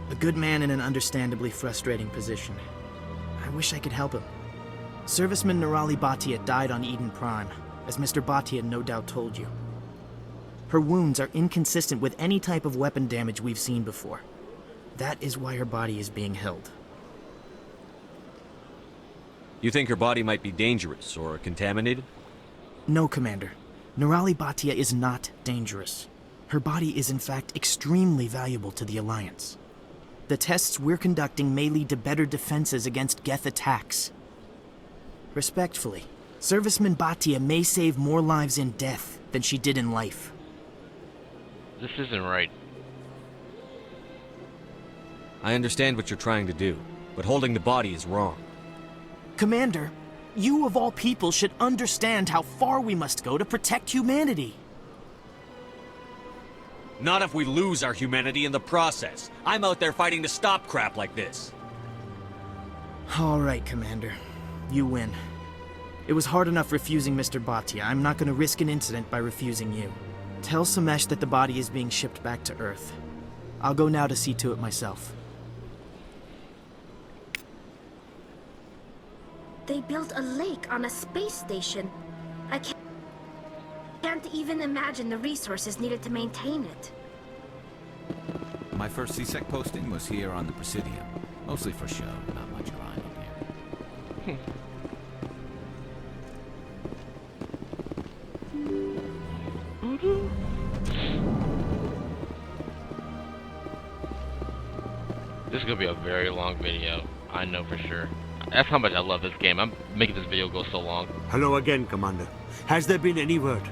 Speaker 19: A good man in an understandably frustrating position. I wish I could help him. Serviceman Nirali Bhatia died on Eden Prime, as Mr. Bhatia no doubt told you. Her wounds are inconsistent with any type of weapon damage we've seen before. That is why her body is being held.
Speaker 3: You think her body might be dangerous or contaminated?
Speaker 19: No, Commander. Nirali Bhatia is not dangerous. Her body is in fact extremely valuable to the Alliance. The tests we're conducting may lead to better defenses against Geth attacks. Respectfully, Serviceman Bhatia may save more lives in death than she did in life.
Speaker 1: This isn't right.
Speaker 3: I understand what you're trying to do, but holding the body is wrong.
Speaker 19: Commander, you of all people should understand how far we must go to protect humanity.
Speaker 3: Not if we lose our humanity in the process. I'm out there fighting to stop crap like this.
Speaker 19: All right, Commander. You win. It was hard enough refusing Mr. Bhatia. I'm not going to risk an incident by refusing you. Tell Samesh that the body is being shipped back to Earth. I'll go now to see to it myself.
Speaker 13: They built a lake on a space station. I can't even imagine the resources needed to maintain it.
Speaker 7: My first C-Sec posting was here on the Presidium. Mostly for show, not much grinding here.
Speaker 1: This is gonna be a very long video. I know for sure. That's how much I love this game. I'm making this video go so long.
Speaker 18: Hello again, Commander. Has there been any word?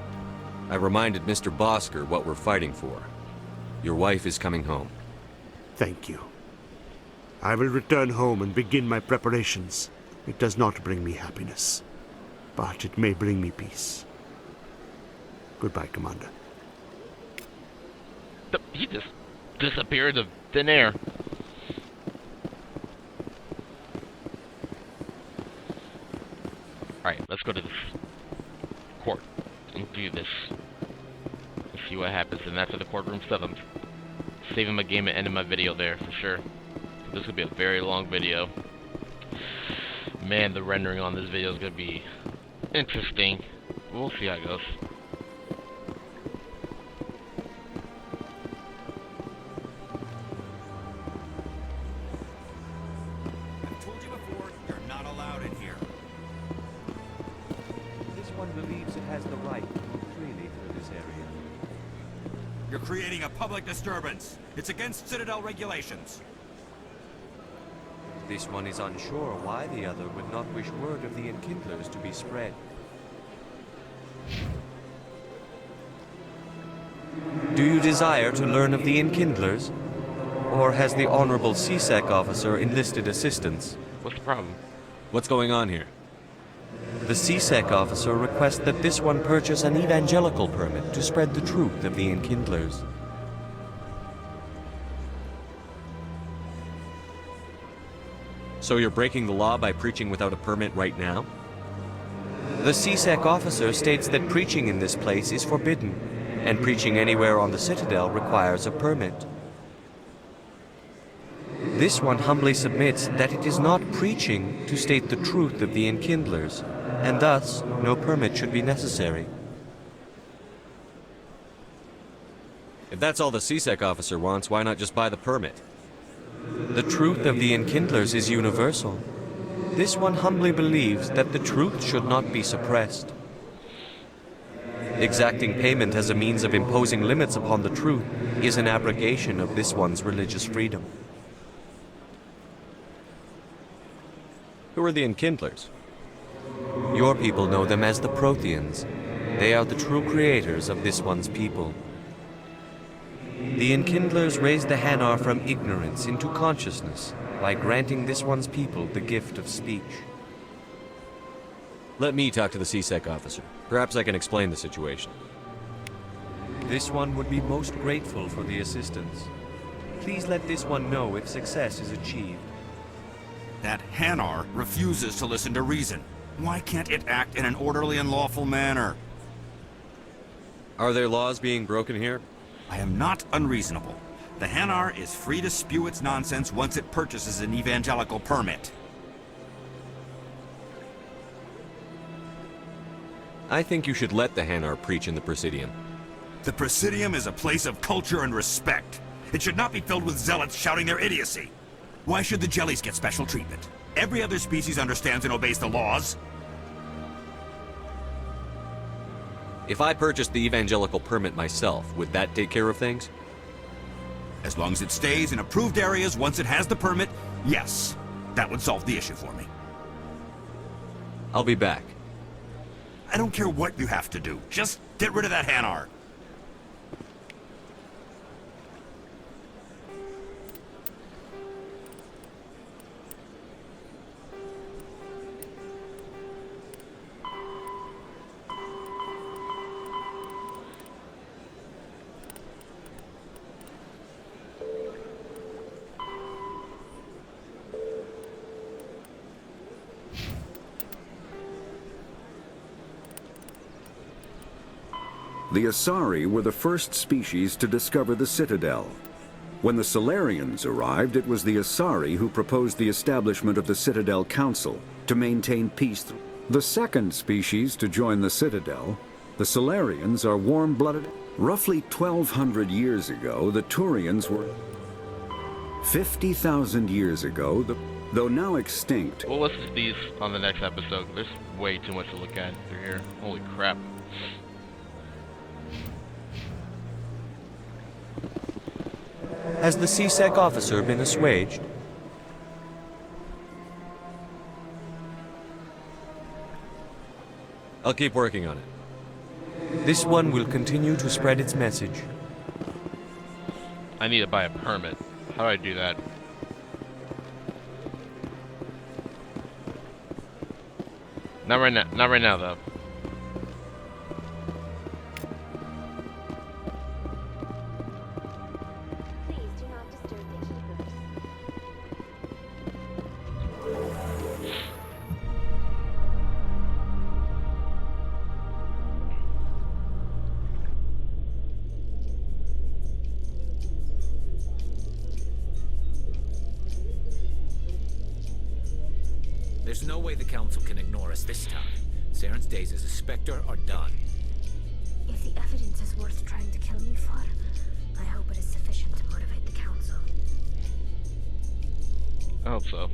Speaker 3: I reminded Mr. Bosker what we're fighting for. Your wife is coming home.
Speaker 18: Thank you. I will return home and begin my preparations. It does not bring me happiness, but it may bring me peace. Goodbye, Commander.
Speaker 1: He just disappeared into thin air. Alright, let's go to this court and do this. And see what happens. And after the courtroom stuff, I'm saving my game and ending my video there for sure. This could be a very long video. Man, the rendering on this video is going to be interesting. We'll see how it goes.
Speaker 4: I've told you before, you're not allowed in here.
Speaker 9: This one believes it has the right to move freely through this area.
Speaker 4: You're creating a public disturbance. It's against Citadel regulations.
Speaker 9: This one is unsure why the other would not wish word of the Enkindlers to be spread. Do you desire to learn of the Enkindlers? Or has the Honorable C-Sec officer enlisted assistance?
Speaker 1: What's the problem?
Speaker 3: What's going on here?
Speaker 9: The C-Sec officer requests that this one purchase an evangelical permit to spread the truth of the Enkindlers.
Speaker 3: So you're breaking the law by preaching without a permit right now?
Speaker 9: The C-Sec officer states that preaching in this place is forbidden, and preaching anywhere on the Citadel requires a permit. This one humbly submits that it is not preaching to state the truth of the Enkindlers, and thus no permit should be necessary.
Speaker 3: If that's all the C-Sec officer wants, why not just buy the permit?
Speaker 9: The truth of the Enkindlers is universal. This one humbly believes that the truth should not be suppressed. Exacting payment as a means of imposing limits upon the truth is an abrogation of this one's religious freedom.
Speaker 3: Who are the Enkindlers?
Speaker 9: Your people know them as the Protheans. They are the true creators of this one's people. The Enkindlers raised the Hanar from ignorance into consciousness by granting this one's people the gift of speech.
Speaker 3: Let me talk to the C-Sec officer. Perhaps I can explain the situation.
Speaker 9: This one would be most grateful for the assistance. Please let this one know if success is achieved.
Speaker 4: That Hanar refuses to listen to reason. Why can't it act in an orderly and lawful manner?
Speaker 3: Are there laws being broken here?
Speaker 4: I am not unreasonable. The Hanar is free to spew its nonsense once it purchases an evangelical permit.
Speaker 3: I think you should let the Hanar preach in the Presidium.
Speaker 4: The Presidium is a place of culture and respect. It should not be filled with zealots shouting their idiocy. Why should the jellies get special treatment? Every other species understands and obeys the laws.
Speaker 3: If I purchased the evangelical permit myself, would that take care of things?
Speaker 4: As long as it stays in approved areas once it has the permit, yes. That would solve the issue for me.
Speaker 3: I'll be back.
Speaker 4: I don't care what you have to do. Just get rid of that Hanar.
Speaker 2: The Asari were the first species to discover the Citadel. When the Salarians arrived, it was the Asari who proposed the establishment of the Citadel Council to maintain peace. The second species to join the Citadel, the Salarians, are warm-blooded. Roughly 1,200 years ago, the Turians were... 50,000 years ago, though now extinct...
Speaker 1: We'll listen to these on the next episode. There's way too much to look at through here. Holy crap.
Speaker 9: Has the CSEC officer been assuaged?
Speaker 3: I'll keep working on it.
Speaker 9: This one will continue to spread its message.
Speaker 1: I need to buy a permit. How do I do that? Not right now. Not right now, though.
Speaker 7: There's no way the Council can ignore us this time. Saren's days as a Spectre are done.
Speaker 13: If the evidence is worth trying to kill me for, I hope it is sufficient to motivate the Council.
Speaker 1: I hope so.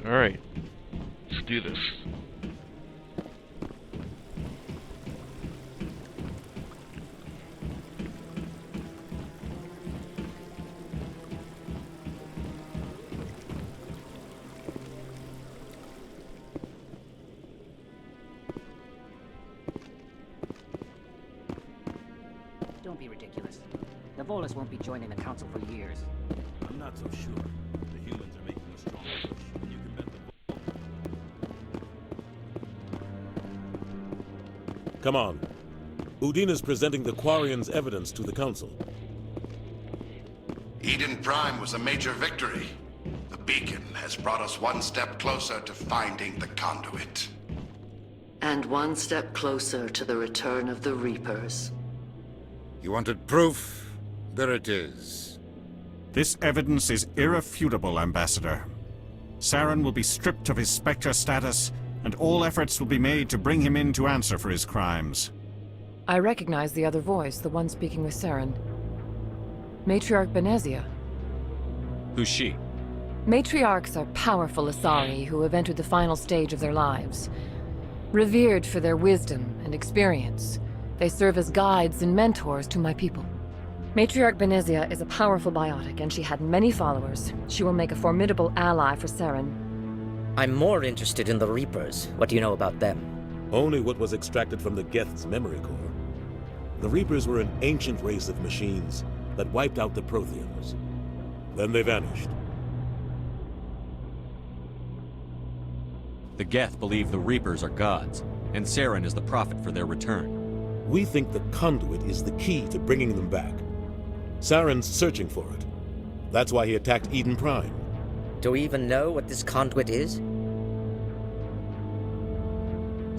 Speaker 1: Alright, let's do this.
Speaker 14: Don't be ridiculous. The Volus won't be joining the Council for years.
Speaker 20: I'm not so sure. The humans are making a strong push.
Speaker 6: Come on. Udina's presenting the Quarians' evidence to the Council.
Speaker 23: Eden Prime was a major victory. The beacon has brought us one step closer to finding the conduit.
Speaker 24: And one step closer to the return of the Reapers.
Speaker 11: You wanted proof? There it is.
Speaker 21: This evidence is irrefutable, Ambassador. Saren will be stripped of his Spectre status, and all efforts will be made to bring him in to answer for his crimes.
Speaker 12: I recognize the other voice, the one speaking with Saren. Matriarch Benezia.
Speaker 3: Who's she?
Speaker 12: Matriarchs are powerful Asari who have entered the final stage of their lives. Revered for their wisdom and experience, they serve as guides and mentors to my people. Matriarch Benezia is a powerful biotic, and she had many followers. She will make a formidable ally for Saren.
Speaker 25: I'm more interested in the Reapers. What do you know about them?
Speaker 6: Only what was extracted from the Geth's memory core. The Reapers were an ancient race of machines that wiped out the Protheans. Then they vanished.
Speaker 3: The Geth believe the Reapers are gods, and Saren is the prophet for their return.
Speaker 6: We think the conduit is the key to bringing them back. Saren's searching for it. That's why he attacked Eden Prime.
Speaker 25: Do we even know what this conduit is?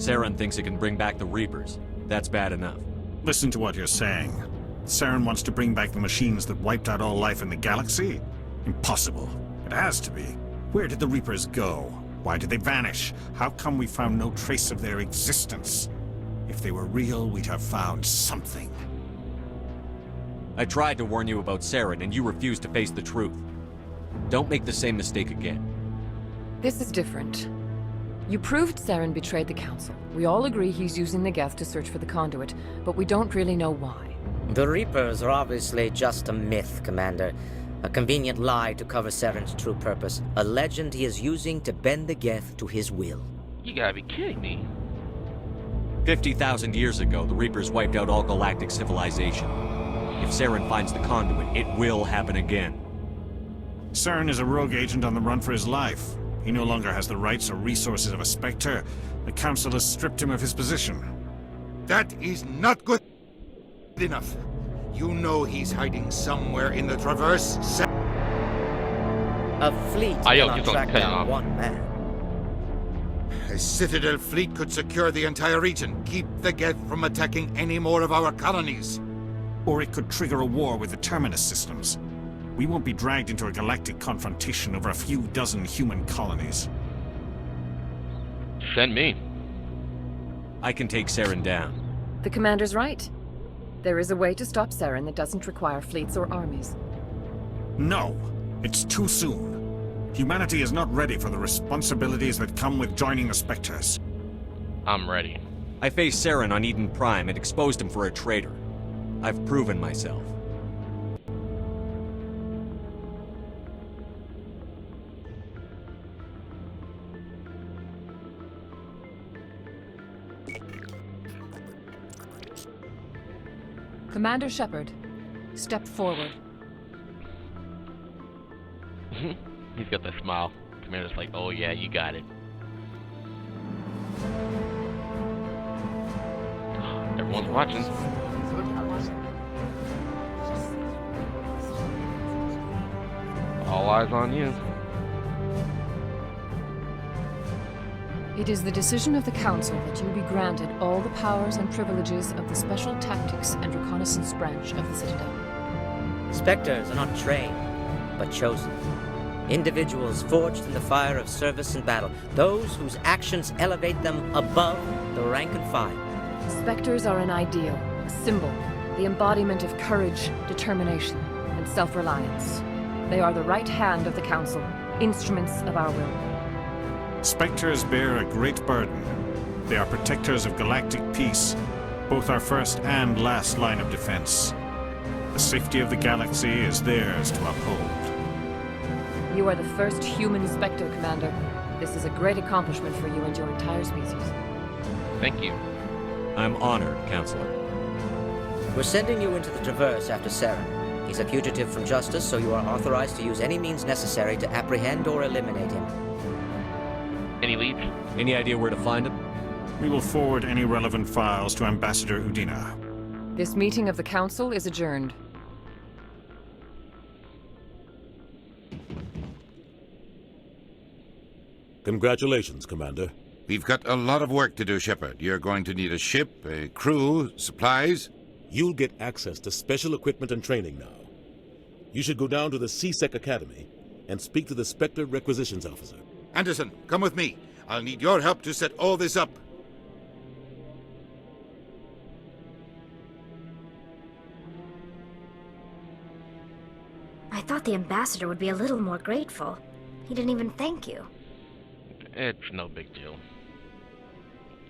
Speaker 3: Saren thinks it can bring back the Reapers. That's bad enough.
Speaker 21: Listen to what you're saying. Saren wants to bring back the machines that wiped out all life in the galaxy? Impossible. It has to be. Where did the Reapers go? Why did they vanish? How come we found no trace of their existence? If they were real, we'd have found something.
Speaker 3: I tried to warn you about Saren, and you refused to face the truth. Don't make the same mistake again.
Speaker 12: This is different. You proved Saren betrayed the Council. We all agree he's using the Geth to search for the conduit, but we don't really know why.
Speaker 25: The Reapers are obviously just a myth, Commander. A convenient lie to cover Saren's true purpose. A legend he is using to bend the Geth to his will.
Speaker 1: You gotta be kidding me.
Speaker 3: 50,000 years ago, the Reapers wiped out all galactic civilization. If Saren finds the conduit, it will happen again.
Speaker 21: Saren is a rogue agent on the run for his life. He no longer has the rights or resources of a Spectre. The Council has stripped him of his position.
Speaker 11: That is not good enough. You know he's hiding somewhere in the Traverse.
Speaker 25: A fleet cannot track down one man.
Speaker 11: A Citadel fleet could secure the entire region, keep the Geth from attacking any more of our colonies.
Speaker 21: Or it could trigger a war with the Terminus systems. We won't be dragged into a galactic confrontation over a few dozen human colonies.
Speaker 1: Send me.
Speaker 3: I can take Saren down.
Speaker 12: The commander's right. There is a way to stop Saren that doesn't require fleets or armies.
Speaker 21: No, it's too soon. Humanity is not ready for the responsibilities that come with joining the Spectres.
Speaker 1: I'm ready.
Speaker 3: I faced Saren on Eden Prime and exposed him for a traitor. I've proven myself.
Speaker 12: Commander Shepard, step forward.
Speaker 1: He's got that smile. Commander's like, oh yeah, you got it. Everyone's watching. All eyes on you.
Speaker 12: It is the decision of the Council that you be granted all the powers and privileges of the Special Tactics and Reconnaissance Branch of the Citadel.
Speaker 25: Spectres are not trained, but chosen. Individuals forged in the fire of service and battle, those whose actions elevate them above the rank and file.
Speaker 12: Spectres are an ideal, a symbol, the embodiment of courage, determination, and self-reliance. They are the right hand of the Council, instruments of our will.
Speaker 21: Spectres bear a great burden. They are protectors of galactic peace, both our first and last line of defense. The safety of the galaxy is theirs to uphold.
Speaker 12: You are the first human Spectre, Commander. This is a great accomplishment for you and your entire species.
Speaker 1: Thank you.
Speaker 3: I'm honored, Counselor.
Speaker 25: We're sending you into the Traverse after Saren. He's a fugitive from justice, so you are authorized to use any means necessary to apprehend or eliminate him.
Speaker 1: Any leads?
Speaker 3: Any idea where to find him?
Speaker 21: We will forward any relevant files to Ambassador Udina.
Speaker 12: This meeting of the Council is adjourned.
Speaker 6: Congratulations, Commander.
Speaker 11: We've got a lot of work to do, Shepard. You're going to need a ship, a crew, supplies.
Speaker 6: You'll get access to special equipment and training now. You should go down to the C-Sec Academy and speak to the Spectre Requisitions Officer.
Speaker 11: Anderson, come with me. I'll need your help to set all this up.
Speaker 13: I thought the ambassador would be a little more grateful. He didn't even thank you.
Speaker 1: It's no big deal.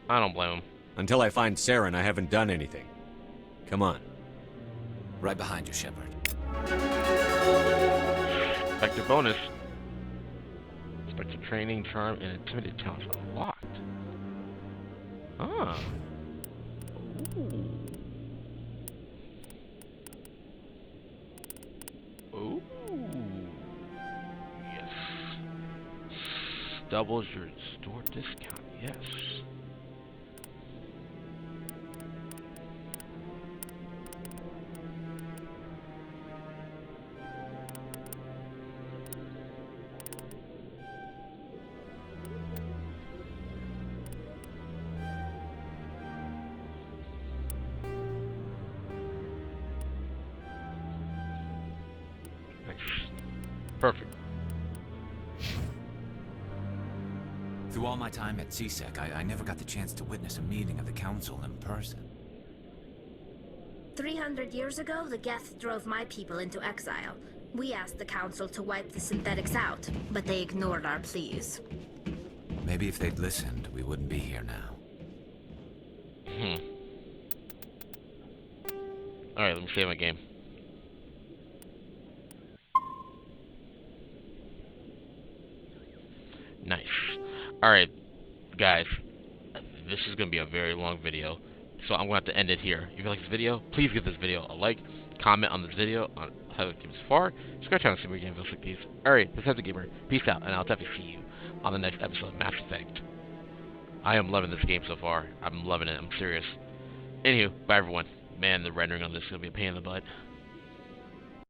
Speaker 1: I don't blame him.
Speaker 3: Until I find Saren, I haven't done anything. Come on.
Speaker 7: Right behind you, Shepard.
Speaker 1: Spectre bonus. Spectre training, charm, and intimidate talents unlocked. Ah. Ooh. Ooh. Yes. Doubles your store discount. Yes. Perfect.
Speaker 7: Through all my time at C-Sec, I never got the chance to witness a meeting of the Council in person.
Speaker 13: 300 years ago, the Geth drove my people into exile. We asked the Council to wipe the synthetics out, but they ignored our pleas.
Speaker 7: Maybe if they'd listened, we wouldn't be here now.
Speaker 1: Alright, let me save my game. Nice. Alright, guys. This is going to be a very long video. So I'm going to have to end it here. If you like this video, please give this video a like, comment on this video on how it came this far, subscribe to our channel to see more games like these. Alright, this is the Gamer. Peace out, and I'll definitely see you on the next episode of Mass Effect. I am loving this game so far. I'm loving it. I'm serious. Anywho, bye everyone. Man, the rendering on this is going to be a pain in the butt.